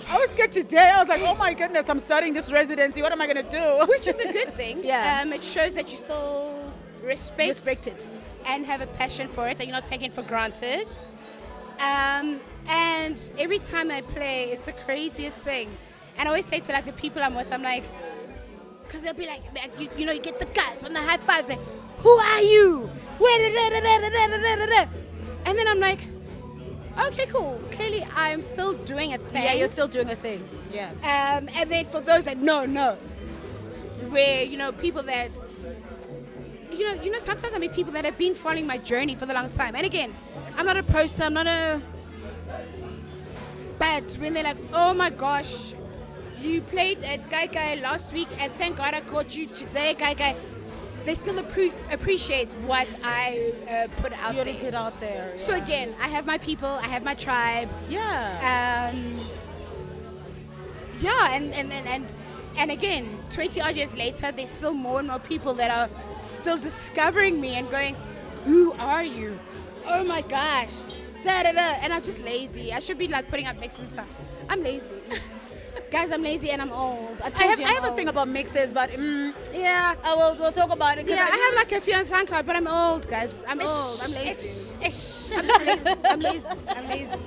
S1: I was scared today. I was like, oh my goodness, I'm starting this residency. What am I going to do?
S2: which is a good thing.
S1: Yeah.
S2: It shows that you still respect
S1: it.
S2: and have a passion for it and you're not taking it for granted. And every time I play, it's the craziest thing. And I always say to like the people I'm with, I'm like, because they'll be like you know, you get the guys and the high fives, like, who are you? And then I'm like, okay, cool. Clearly, I'm still doing a thing.
S1: Yeah, you're still doing a thing. Yeah.
S2: And then for those that no, where people that sometimes I meet people that have been following my journey for the longest time. And again, I'm not a poster. I'm not a. But when they're like, oh my gosh, you played at Gai Gai last week and thank God I caught you today, Gai Gai, they still appreciate what I put out
S1: You
S2: there.
S1: put out there.
S2: So
S1: yeah.
S2: again, I have my people, I have my tribe.
S1: Yeah.
S2: Yeah, and again, 20 odd years later, there's still more and more people that are still discovering me and going, who are you? Oh my gosh. Da da da. And I'm just lazy. I should be like putting up mixes and stuff. I'm lazy. Guys, I'm lazy and I'm old. I
S1: have a thing about mixes, but yeah, we'll talk about it.
S2: Yeah, I have like a few on SoundCloud, but I'm old, guys. I'm old. I'm lazy. I'm just lazy. I'm lazy. I'm lazy.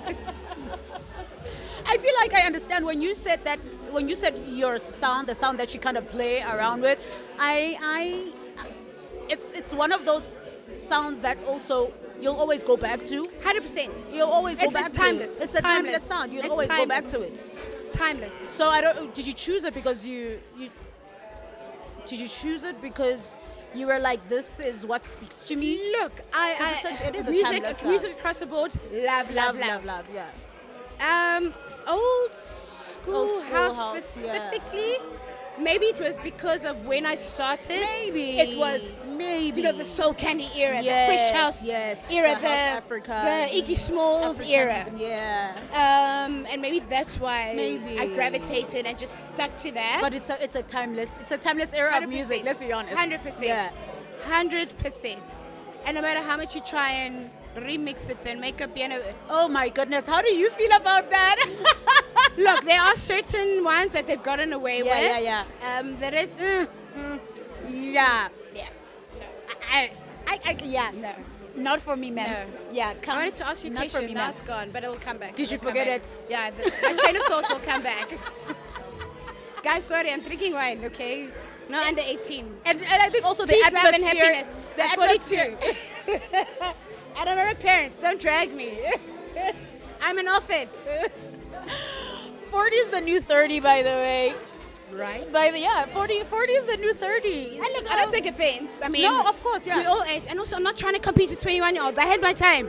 S1: I feel like I understand when you said that. When you said your sound, the sound that you kind of play around with, it's one of those sounds that also you'll always go back to.
S2: 100%.
S1: You'll always go
S2: It's
S1: back
S2: timeless.
S1: to. It's a timeless sound. You'll
S2: It's
S1: always go back
S2: timeless.
S1: to it.
S2: Timeless.
S1: So I don't. Did you choose it because you? Did you choose it because you were like, this is what speaks to me?
S2: Look,
S1: it is a timeless sound.
S2: music across the board. Love.
S1: Yeah.
S2: Old school house specifically. Maybe it was because of when I started.
S1: Maybe
S2: it was the Soul Candy era, the Fresh House era,
S1: the House Africa,
S2: the Iggy Smalls era.
S1: Africanism, yeah.
S2: And maybe that's why I gravitated and just stuck to that.
S1: But it's a timeless era of music. Let's be honest.
S2: 100%.
S1: Yeah.
S2: 100%. And no matter how much you try and remix it and make a piano.
S1: Oh my goodness, how do you feel about that?
S2: Look, there are certain ones that they've gotten away with.
S1: Yeah.
S2: The rest,
S1: yeah.
S2: Yeah. No.
S1: Not for me, man.
S2: No.
S1: Yeah,
S2: I wanted to ask you a
S1: not for
S2: question.
S1: me,
S2: Now
S1: man.
S2: it's gone, but it'll come back.
S1: Did you
S2: It'll come
S1: forget
S2: back.
S1: it?
S2: Yeah, my train of thought will come back. Guys, sorry, I'm drinking wine, okay? Not under 18.
S1: And I think also the
S2: Peace, love, and
S1: atmosphere.
S2: happiness.
S1: The
S2: I'm
S1: atmosphere.
S2: 42. I don't know parents. Don't drag me. I'm an orphan.
S1: 40 is the new 30, by the way.
S2: Right.
S1: 40 is the new 30.
S2: And look, I don't take offense. I mean,
S1: No, of course, yeah.
S2: We all age. And also, I'm not trying to compete with 21-year-olds. I had my time.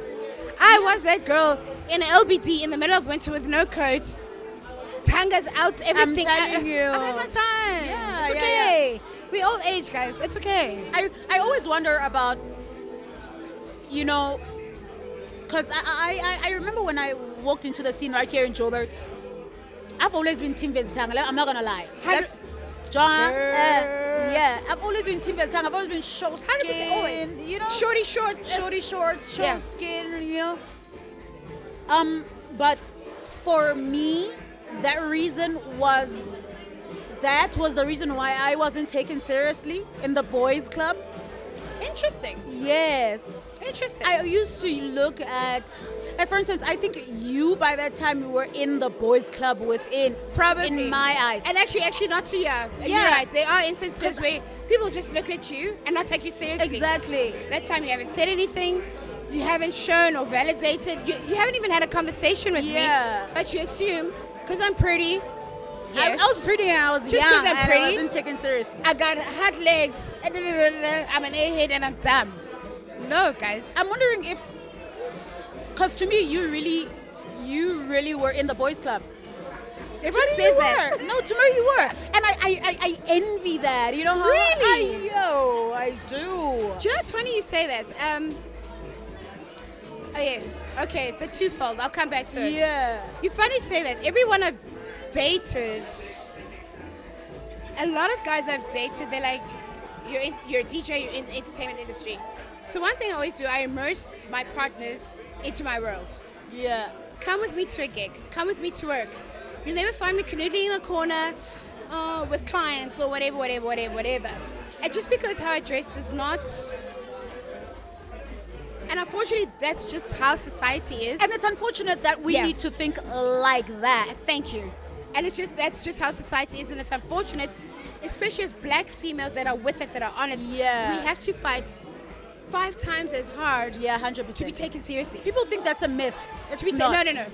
S2: I was that girl in an LBD in the middle of winter with no coat. Tangas out, everything.
S1: I'm telling you.
S2: I had my time.
S1: Yeah,
S2: it's
S1: yeah,
S2: okay. We all age, guys. It's okay.
S1: I always wonder about, because I remember when I walked into the scene right here in Joburg, I've always been Team Vezitanga. I'm not gonna lie. That's John. Yeah, I've always been Team Vezitanga. I've always been show
S2: 100%
S1: skin.
S2: always. Shorty shorts.
S1: Show
S2: Yeah.
S1: skin. But for me, that was the reason why I wasn't taken seriously in the boys' club.
S2: Interesting.
S1: Yes.
S2: Interesting.
S1: I used to look at, like for instance, I think you by that time you were in the boys' club within,
S2: Probably.
S1: in my eyes.
S2: And actually not to you.
S1: Yeah.
S2: You're right. There are instances where people just look at you and not take you seriously.
S1: Exactly.
S2: That time you haven't said anything. You haven't shown or validated. You haven't even had a conversation with
S1: Yeah.
S2: me. But you assume, because I'm pretty. Yes.
S1: I was pretty and I was
S2: Just
S1: young
S2: 'cause I'm
S1: and
S2: pretty?
S1: I wasn't taken seriously.
S2: I got hot legs. I'm an airhead and I'm dumb. No, guys.
S1: I'm wondering if, because to me you really were in the boys' club.
S2: Everyone
S1: To me
S2: says
S1: you
S2: that.
S1: were. No, to me you were, and I envy that. You know how?
S2: Really?
S1: I do.
S2: Do you know what's funny you say that? Oh yes. Okay, it's a twofold. I'll come back to it.
S1: Yeah.
S2: You funny say that. Everyone I've dated, a lot of guys I've dated, they're like, you're a DJ, you're in the entertainment industry. So one thing I always do, I immerse my partners into my world.
S1: Yeah.
S2: Come with me to a gig. Come with me to work. You'll never find me canoodling in a corner with clients or whatever. And just because how I dress does not... And unfortunately, that's just how society is.
S1: And it's unfortunate that we
S2: Yeah.
S1: need to think like that.
S2: Thank you. And that's just how society is, and it's unfortunate, especially as black females that are with it, that are on it.
S1: Yeah.
S2: We have to fight 5 times as hard
S1: Yeah, 100%.
S2: to be taken seriously.
S1: People think that's a myth. It's
S2: To be
S1: not.
S2: No.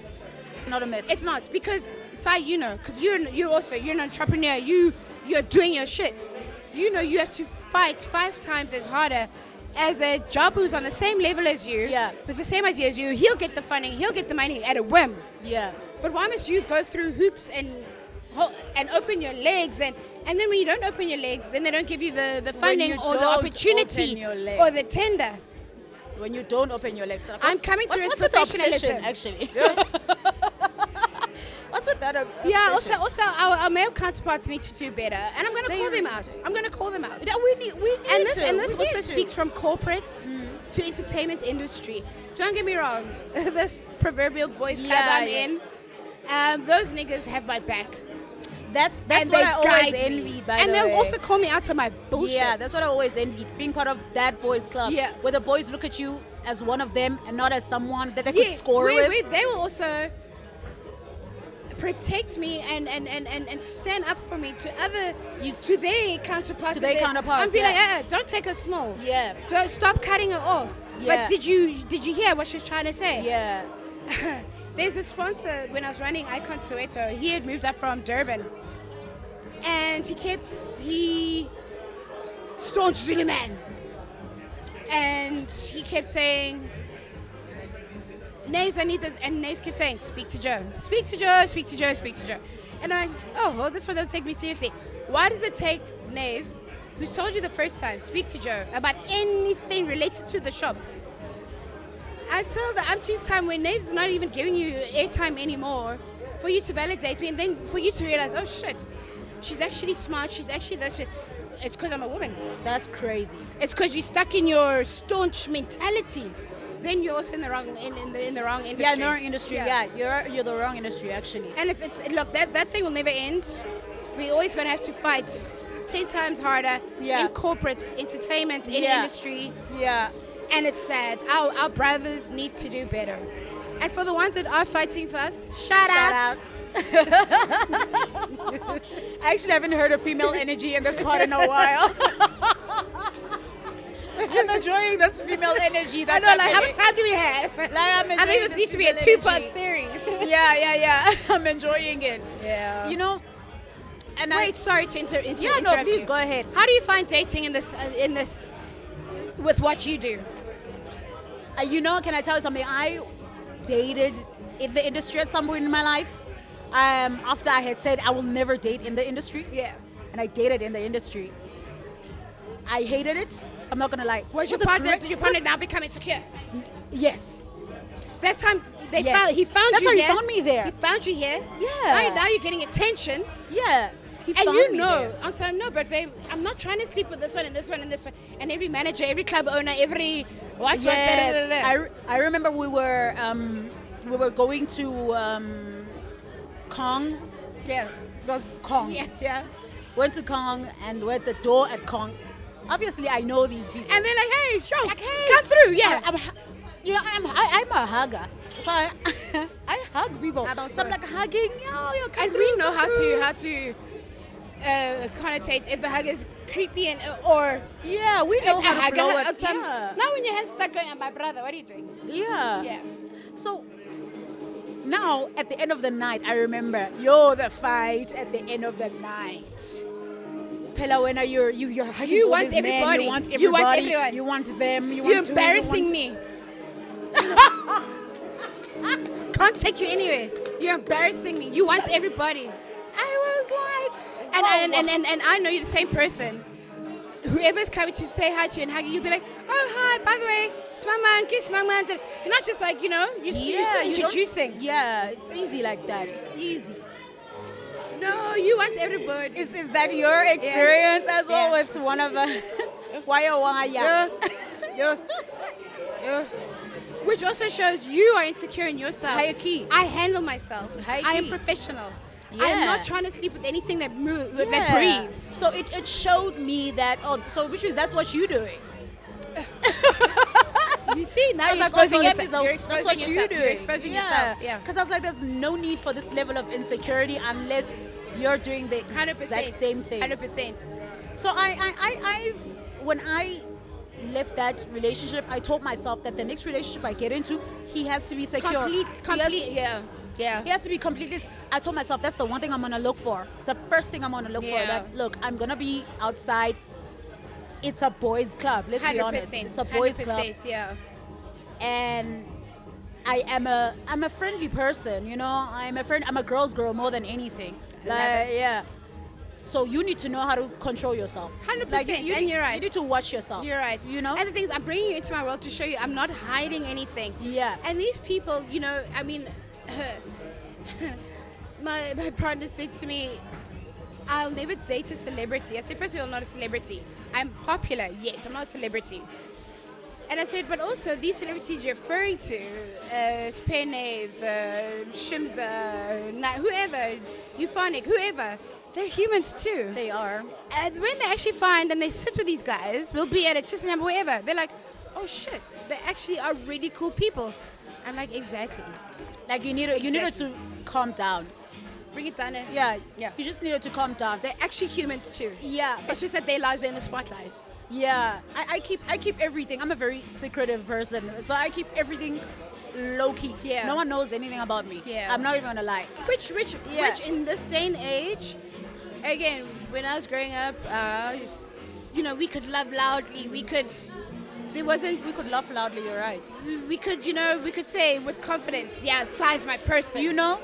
S1: It's not a myth.
S2: It's not, because Sai, because you're an entrepreneur. You're doing your shit. You have to fight 5 times as harder as a job who's on the same level as you.
S1: Yeah.
S2: Who's the same idea as you. He'll get the funding. He'll get the money at a whim.
S1: yeah.
S2: But why must you go through hoops and open your legs and then when you don't open your legs, then they don't give you the funding
S1: you
S2: or the
S1: don't
S2: opportunity
S1: open your legs.
S2: or the tender.
S1: When you don't open your legs. Like,
S2: I'm coming through
S1: what's
S2: with
S1: with the obsession,
S2: professionalism.
S1: actually? What's with that
S2: Yeah,
S1: obsession?
S2: also our male counterparts need to do better, and I'm going to
S1: They
S2: call them
S1: really
S2: out.
S1: do.
S2: I'm going to call them out.
S1: Yeah, we need
S2: And this
S1: we
S2: also
S1: need
S2: speaks
S1: to.
S2: from corporate to entertainment industry. Don't get me wrong, this proverbial boys club
S1: Yeah,
S2: I'm
S1: yeah.
S2: in, those niggas have my back.
S1: That's
S2: and
S1: what
S2: they
S1: I always
S2: guide
S1: envy,
S2: me.
S1: by
S2: and
S1: the
S2: they'll
S1: way.
S2: also call me out on my bullshit.
S1: Yeah, that's what I always envy. Being part of that boys club.
S2: Yeah.
S1: Where the boys look at you as one of them and not as someone that they could score
S2: where
S1: with.
S2: they will also protect me and stand up for me to their counterparts.
S1: To their counterparts,
S2: I'm being
S1: yeah.
S2: like, don't take her small.
S1: Yeah.
S2: Don't stop cutting her off.
S1: Yeah.
S2: But did you hear what she was trying to say?
S1: Yeah.
S2: There's a sponsor when I was running Icon Soweto. He had moved up from Durban, and he staunch Zulu man, and he kept saying, Naves, I need this, and Naves kept saying, speak to Joe, speak to Joe, speak to Joe, speak to Joe. And I'm like, oh, well, this one doesn't take me seriously. Why does it take Naves, who's told you the first time, speak to Joe about anything related to the shop, until the umpteenth time when Naves is not even giving you airtime anymore, for you to validate me, and then for you to realize, oh shit, she's actually smart, she's actually that shit. It's because I'm a woman.
S1: That's crazy.
S2: It's because you're stuck in your staunch mentality. Then you're also in the wrong in the wrong industry.
S1: Yeah, in the wrong industry. Yeah, you're the wrong industry, actually.
S2: And it's look, that thing will never end. We're always gonna have to fight 10 times harder
S1: Yeah.
S2: in corporate entertainment, in
S1: Yeah.
S2: industry.
S1: Yeah.
S2: And it's sad. Our brothers need to do better. And for the ones that are fighting for us, shout out.
S1: I actually haven't heard of female energy in this part in a while. I'm enjoying this female energy.
S2: I
S1: That's
S2: know, like, how
S1: happening.
S2: much time do we have?
S1: I'm
S2: I think
S1: enjoying
S2: this needs to be a
S1: female
S2: 2-part
S1: energy.
S2: series.
S1: Yeah. I'm enjoying it.
S2: Yeah.
S1: You know, and
S2: Wait, sorry to interrupt
S1: please
S2: you.
S1: go ahead.
S2: How do you find dating in this with what you do?
S1: You know, can I tell you something? I dated in the industry at some point in my life. After I had said I will never date in the industry.
S2: Yeah.
S1: And I dated in the industry. I hated it. I'm not gonna lie.
S2: Was your
S1: it
S2: partner?
S1: great?
S2: Did your partner now become insecure?
S1: Yes.
S2: That time
S1: Yes.
S2: he found
S1: That's
S2: you
S1: how he
S2: here.
S1: found me there.
S2: He found you here.
S1: Yeah.
S2: Now you're getting attention,
S1: Yeah. He
S2: and
S1: found
S2: you
S1: me
S2: know.
S1: there.
S2: I'm saying no, but babe, I'm not trying to sleep with this one and this one and this one, and every manager, every club owner, every what.
S1: Yes. I remember we were going to Kong.
S2: Yeah.
S1: It was Kong.
S2: Yeah.
S1: Went to Kong and we're at the door at Kong. Obviously, I know these people.
S2: And they're like, hey, yo,
S1: Like, hey,
S2: come through. Yeah.
S1: I'm a hugger. So I hug people. So I'm like hugging, yo, come
S2: And
S1: through,
S2: we know
S1: come through.
S2: how to connotate if the hug is creepy and or
S1: Yeah, we know how to blow it.
S2: Yeah. Now when your hands start going, my brother, what are you doing?
S1: Yeah.
S2: Yeah.
S1: So now at the end of the night, I remember, the fight at the end of the night. Pela, when you're hugging
S2: You
S1: all
S2: want
S1: these men,
S2: everybody.
S1: you want everybody,
S2: You want everyone.
S1: you want them, you
S2: You're
S1: want
S2: embarrassing me. Can't take you anywhere. You're embarrassing me. You want everybody.
S1: I was like,
S2: And I know you're the same person. Whoever's coming to say hi to you and hug you, you'll be like, oh, hi, by the way, Smangman, kiss Smangman. You're not just like, you're still
S1: you don't-
S2: introducing.
S1: Yeah, it's easy like that. It's easy.
S2: No, you want everybody.
S1: Is that your experience as well
S2: Yeah.
S1: with one of why?
S2: Yeah. Which also shows you are insecure in yourself.
S1: Higher key.
S2: I handle myself.
S1: Higher
S2: I am
S1: key.
S2: professional.
S1: Yeah.
S2: I am not trying to sleep with anything that moves, that breathes.
S1: So it showed me that, which means that's what you're doing.
S2: You see, now
S1: I was
S2: you're
S1: like, oh,
S2: exposing
S1: so
S2: yourself. You're
S1: that's
S2: exposing
S1: what
S2: yourself.
S1: you're doing.
S2: You're exposing yourself. Yeah.
S1: Because I was like, there's no need for this level of insecurity unless you're doing the
S2: 100%.
S1: exact same thing.
S2: 100%.
S1: So when I left that relationship, I told myself that the next relationship I get into, he has to be secure.
S2: Complete, yeah.
S1: He has to be completely. I told myself that's the one thing I'm gonna look for. It's the first thing I'm gonna look for.
S2: Yeah.
S1: That look, I'm gonna be outside. It's a boys' club. Let's be honest. It's a boys' club,
S2: yeah.
S1: and I'm a friendly person, you know. I'm a girl's girl more than anything.
S2: love it.
S1: Yeah. So you need to know how to control yourself.
S2: 100%,
S1: Like,
S2: and you're right.
S1: You need to watch yourself.
S2: You're right.
S1: You know?
S2: And the thing is, I'm bringing you into my world to show you I'm not hiding anything.
S1: Yeah.
S2: And these people, you know, I mean, my partner said to me, I'll never date a celebrity. I said, first of all, I'm not a celebrity. I'm popular, yes, I'm not a celebrity. And I said, but also these celebrities you're referring to, Spare Naves, Shimza, whoever, Euphonic, whoever, they're humans too.
S1: They are.
S2: And when they actually find and they sit with these guys, we'll be at a Chisholm, wherever, they're like, oh shit, they actually are really cool people. I'm like, exactly.
S1: Like you needed to calm down.
S2: Bring it down.
S1: Yeah.
S2: Yeah.
S1: You just needed to calm down.
S2: They're actually humans too.
S1: Yeah.
S2: It's just that their lives are in the spotlight.
S1: Yeah, I keep everything. I'm a very secretive person, so I keep everything low key.
S2: Yeah.
S1: No one knows anything about me.
S2: Yeah.
S1: I'm not even gonna lie.
S2: Which
S1: Yeah.
S2: in this day and age, again, when I was growing up, you know, we could love loudly. We could
S1: laugh loudly. You're right.
S2: we could say with confidence, yeah, size my person.
S1: You know?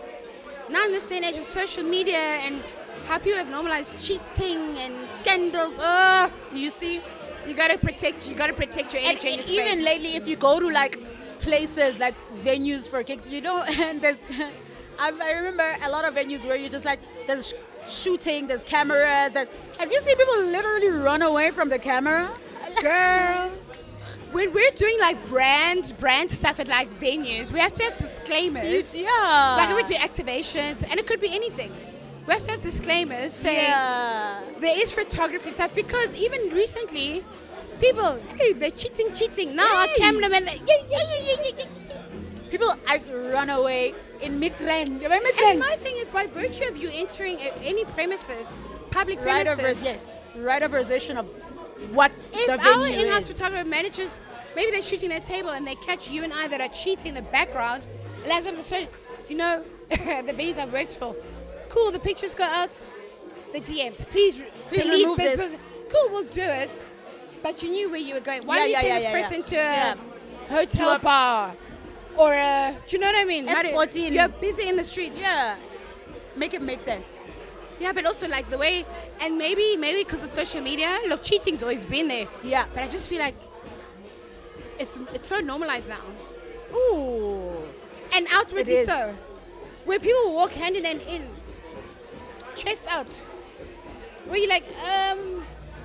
S2: Now in this day and age with social media and how people have normalized cheating and scandals,
S1: You see?
S2: you gotta protect your
S1: And,
S2: energy and
S1: and
S2: your
S1: even
S2: space.
S1: lately, if you go to like places like venues for kicks, you know, and there's, I remember a lot of venues where you just like there's shooting, there's cameras. Have you seen people literally run away from the camera?
S2: Girl, when we're doing like brand stuff at like venues, we have to have disclaimers.
S1: Yeah.
S2: Like when we do activations, and it could be anything. We have to have disclaimers saying
S1: Yeah.
S2: there is photography and stuff, because even recently, people, hey, they're cheating. Now our
S1: Hey.
S2: cameraman,
S1: People run away in mid-trend.
S2: And my thing is, by virtue of you entering any premises, public
S1: Right of
S2: premises,
S1: right of version of what
S2: if
S1: the
S2: our
S1: venue
S2: in-house
S1: is.
S2: photographer managers, maybe they're shooting their table and they catch you and I that are cheating in the background, and as of the show, you know, the venues I've worked for, cool, the pictures go out, the DMs, please delete
S1: remove this.
S2: person. Cool, we'll do it. But you knew where you were going. Why
S1: Yeah,
S2: do you
S1: yeah,
S2: take
S1: yeah,
S2: this
S1: yeah,
S2: person to
S1: yeah.
S2: a hotel bar? Or do you know what I mean?
S1: S14.
S2: You're busy in the street.
S1: Yeah. Make it make sense.
S2: Yeah, but also like the way, and maybe because of social media, look, cheating's always been there.
S1: Yeah.
S2: But I just feel like it's so normalized now.
S1: Ooh.
S2: And outwardly
S1: It is.
S2: so. Where people walk hand in hand in, chest out. Where you're like,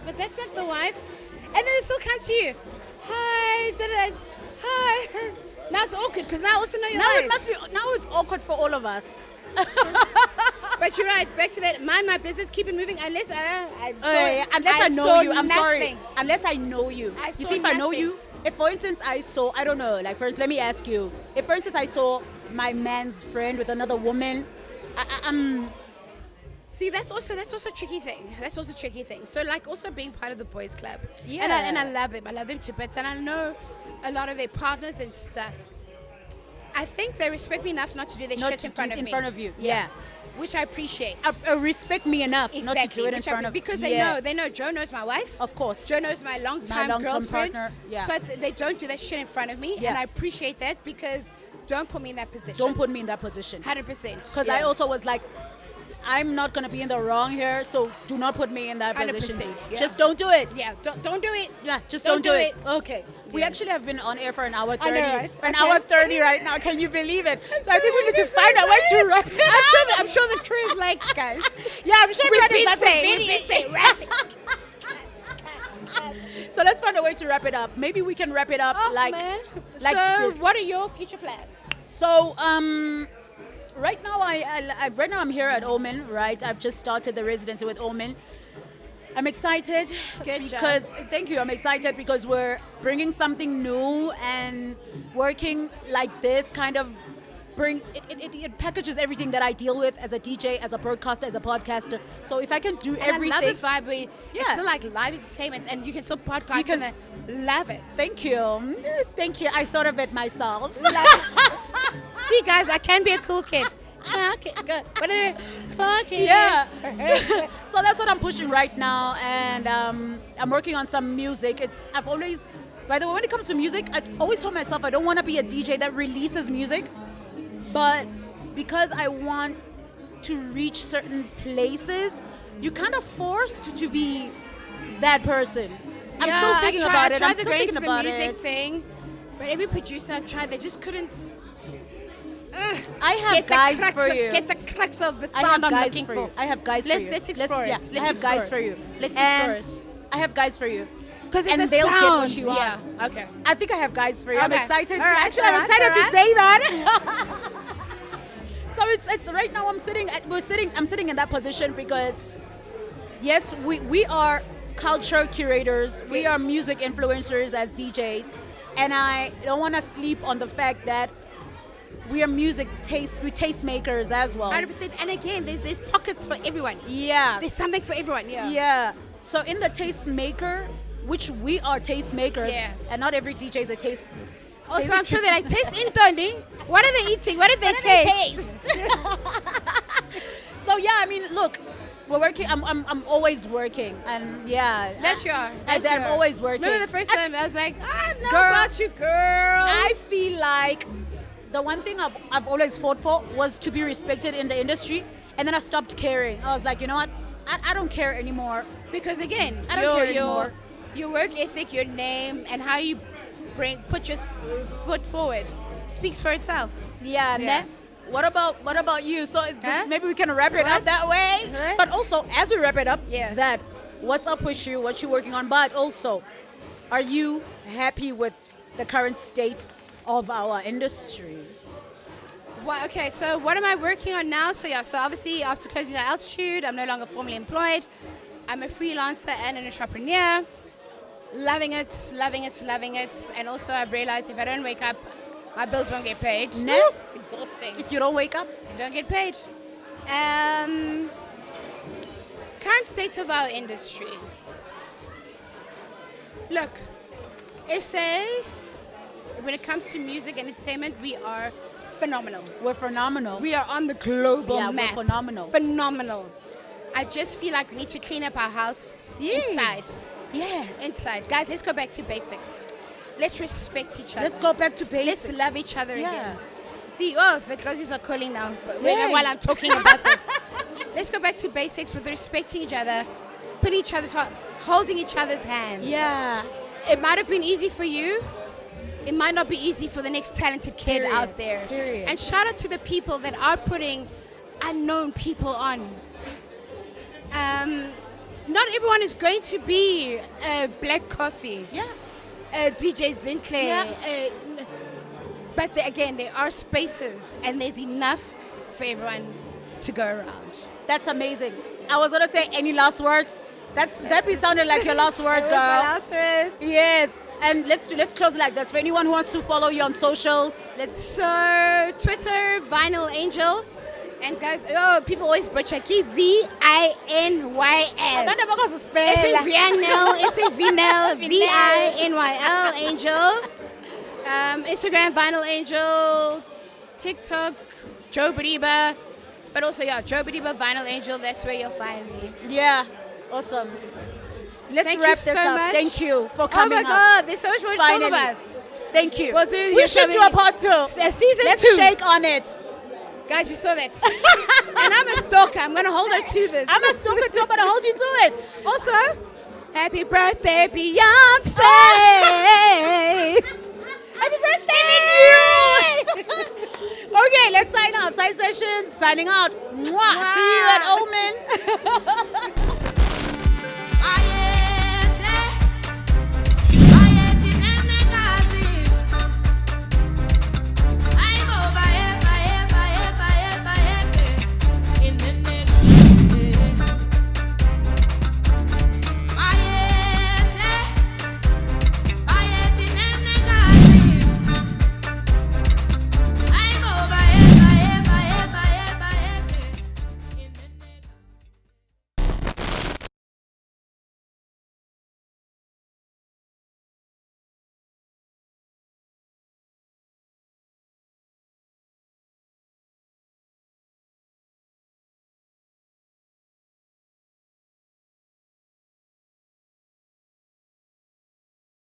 S2: but that's not the wife. And then they still come to you. Hi, hi. Now it's awkward because now I also know your
S1: Now
S2: wife.
S1: it must be. Now it's awkward for all of us.
S2: But you're right. Back to that. Mind my business. Keep it moving. Unless
S1: Unless I know
S2: saw
S1: you, I'm sorry.
S2: nothing.
S1: Unless I know you.
S2: I
S1: You
S2: saw
S1: see, if I know
S2: nothing.
S1: you, if for instance I don't know, like first let me ask you, if for instance I saw my man's friend with another woman, I'm
S2: See, that's also a tricky thing. That's also a tricky thing. So like also being part of the boys club.
S1: Yeah.
S2: And I love them. I love them to bits. And I know a lot of their partners and stuff. I think they respect me enough not to do their
S1: not
S2: shit
S1: to
S2: in front
S1: do
S2: of
S1: in
S2: me.
S1: front of you. Yeah.
S2: Which I appreciate.
S1: Respect me enough not to do it in
S2: which I
S1: front of
S2: because
S1: yeah.
S2: they know Joe knows my wife.
S1: Of course.
S2: Joe knows my long-time
S1: long-term
S2: girlfriend.
S1: partner, yeah.
S2: So they don't do that shit in front of me.
S1: Yeah.
S2: And I appreciate that because don't put me in that position.
S1: Don't put me in that position.
S2: 100%.
S1: Because I also was like, I'm not gonna be in the wrong here, so do not put me in that
S2: 100%,
S1: position.
S2: yeah.
S1: Just don't do it.
S2: Yeah, don't do it.
S1: Yeah, just
S2: Don't
S1: don't,
S2: do
S1: do
S2: it.
S1: Okay. We
S2: Yeah.
S1: actually have been on air for an hour 30.
S2: I know, right?
S1: For an
S2: Okay.
S1: hour 30 right now. Can you believe it? So I think we need to find a way to wrap it up.
S2: I'm sure the crew is like, guys.
S1: Yeah, I'm sure
S2: We've
S1: everybody's
S2: been
S1: like,
S2: saying, wrap it.
S1: So let's find a way to wrap it up. Maybe we can wrap it up
S2: Oh,
S1: like
S2: man.
S1: like
S2: so,
S1: this.
S2: what are your future plans?
S1: So, right now right now I'm here at Omen, right? I've just started the residency with Omen. I'm excited
S2: Good job.
S1: because thank you. I'm excited because we're bringing something new and working like this kind of it packages everything that I deal with as a DJ, as a broadcaster, as a podcaster. So if I can do
S2: And
S1: everything,
S2: I love this vibe where it's
S1: Yeah.
S2: still like live entertainment and you can still podcast
S1: You can-
S2: and I love it.
S1: Thank you, thank you. I thought of it myself.
S2: See, guys, I can be a cool kid.
S1: Yeah. So that's what I'm pushing right now, and I'm working on some music. I've always, by the way, when it comes to music, I always told myself I don't want to be a DJ that releases music, but because I want to reach certain places, you're kind of forced to be that person. I'm still thinking about it. I'm still thinking about it.
S2: Thing, but every producer I've tried, they just couldn't.
S1: I have guys for you.
S2: Get the crux of the
S1: I have
S2: sound I'm
S1: guys
S2: looking
S1: for
S2: for.
S1: you. I have guys for you.
S2: Let's explore it.
S1: Yeah,
S2: Let's
S1: I have
S2: explore
S1: guys
S2: it.
S1: for you.
S2: Let's
S1: And
S2: explore it.
S1: I have guys for you.
S2: Because
S1: and
S2: it's
S1: they'll get what
S2: sound.
S1: you want.
S2: Yeah. Okay.
S1: I think I have guys for you. I'm
S2: Okay.
S1: excited.
S2: All right,
S1: Actually,
S2: all
S1: I'm
S2: right,
S1: excited
S2: all
S1: to say that. So it's right now. I'm sitting in that position because yes, we are culture curators. We are music influencers as DJs, and I don't want to sleep on the fact that we are taste makers as well.
S2: 100%. And again, there's pockets for everyone.
S1: Yeah.
S2: There's something for everyone. Yeah.
S1: Yeah. So in the taste maker, which we are taste makers,
S2: Yeah.
S1: and not every DJ is a taste.
S2: Also, I'm sure they're like, taste in Tony. What are they eating? What did they taste?
S1: So yeah, I mean, look, we're working. I'm always working, and yeah,
S2: That you are.
S1: And I'm always working.
S2: Remember the first time I was like, I know
S1: Girl,
S2: about you, girl.
S1: I feel like the one thing I've always fought for was to be respected in the industry, and then I stopped caring. I was like, you know what? I don't care anymore.
S2: Because again,
S1: I don't care anymore.
S2: Your work ethic, your name, and how you put your foot forward speaks for itself.
S1: Yeah.
S2: Yeah.
S1: What about you? So
S2: Huh?
S1: maybe we can wrap it
S2: What?
S1: up that way.
S2: What?
S1: But also, as we wrap it up,
S2: Yeah.
S1: that what's up with you? What you working on? But also, are you happy with the current state of our industry?
S2: Well, okay, so what am I working on now? So yeah, so obviously after closing the altitude, I'm no longer formally employed. I'm a freelancer and an entrepreneur. Loving it, loving it, loving it. And also I've realized if I don't wake up, my bills won't get paid.
S1: No.
S2: It's exhausting.
S1: If you don't wake up,
S2: You don't get paid. Current state of our industry. Look, SA, when it comes to music and entertainment, we are phenomenal.
S1: we're phenomenal.
S2: We are on the global
S1: Yeah, we're
S2: map.
S1: phenomenal.
S2: Phenomenal. I just feel like we need to clean up our house inside.
S1: Yes.
S2: Inside. Guys, let's go back to basics. Let's respect each other.
S1: Let's go back to basics.
S2: Let's love each other
S1: Yeah.
S2: again. See, the clothes are calling now
S1: Yay.
S2: while I'm talking about this. Let's go back to basics with respecting each other, putting each other's holding each other's hands.
S1: Yeah.
S2: It might have been easy for you. It might not be easy for the next talented kid
S1: Period.
S2: out there.
S1: Period.
S2: And shout out to the people that are putting unknown people on. Not everyone is going to be Black Coffee,
S1: Yeah.
S2: DJ Zintle.
S1: Yeah.
S2: But again, there are spaces and there's enough for everyone to go around.
S1: That's amazing. I was gonna say any last words. That be sounded like your last words,
S2: That was my
S1: girl.
S2: last words.
S1: Yes. And let's close like this. For anyone who wants to follow you on socials, let's.
S2: So Twitter, Vinyl Angel. And guys, people always butcher key VINYL.
S1: Abantu bakwazi
S2: It's
S1: spell.
S2: in Vinyl, it's in Vinyl, VINYL Angel. Instagram, Vinyl Angel. TikTok, Joe Bariba. But also, Joe Bariba, Vinyl Angel, that's where you'll find me.
S1: Yeah. Awesome. Let's
S2: Thank
S1: wrap
S2: you
S1: this
S2: so
S1: up.
S2: much.
S1: Thank you for
S2: Oh
S1: coming
S2: my
S1: up.
S2: God, there's so much more to
S1: Finally.
S2: talk about.
S1: Thank you.
S2: We'll do
S1: we
S2: your
S1: should do
S2: show
S1: a part two.
S2: Season
S1: Let's
S2: 2.
S1: shake on it.
S2: Guys, you saw that. And I'm a stalker. I'm going to hold her to this.
S1: I'm a stalker too, but I hold you to it.
S2: Also, happy birthday, Beyonce. Happy birthday.
S1: Okay, let's sign out. Side sessions, signing out. Mwah. See you at Omen.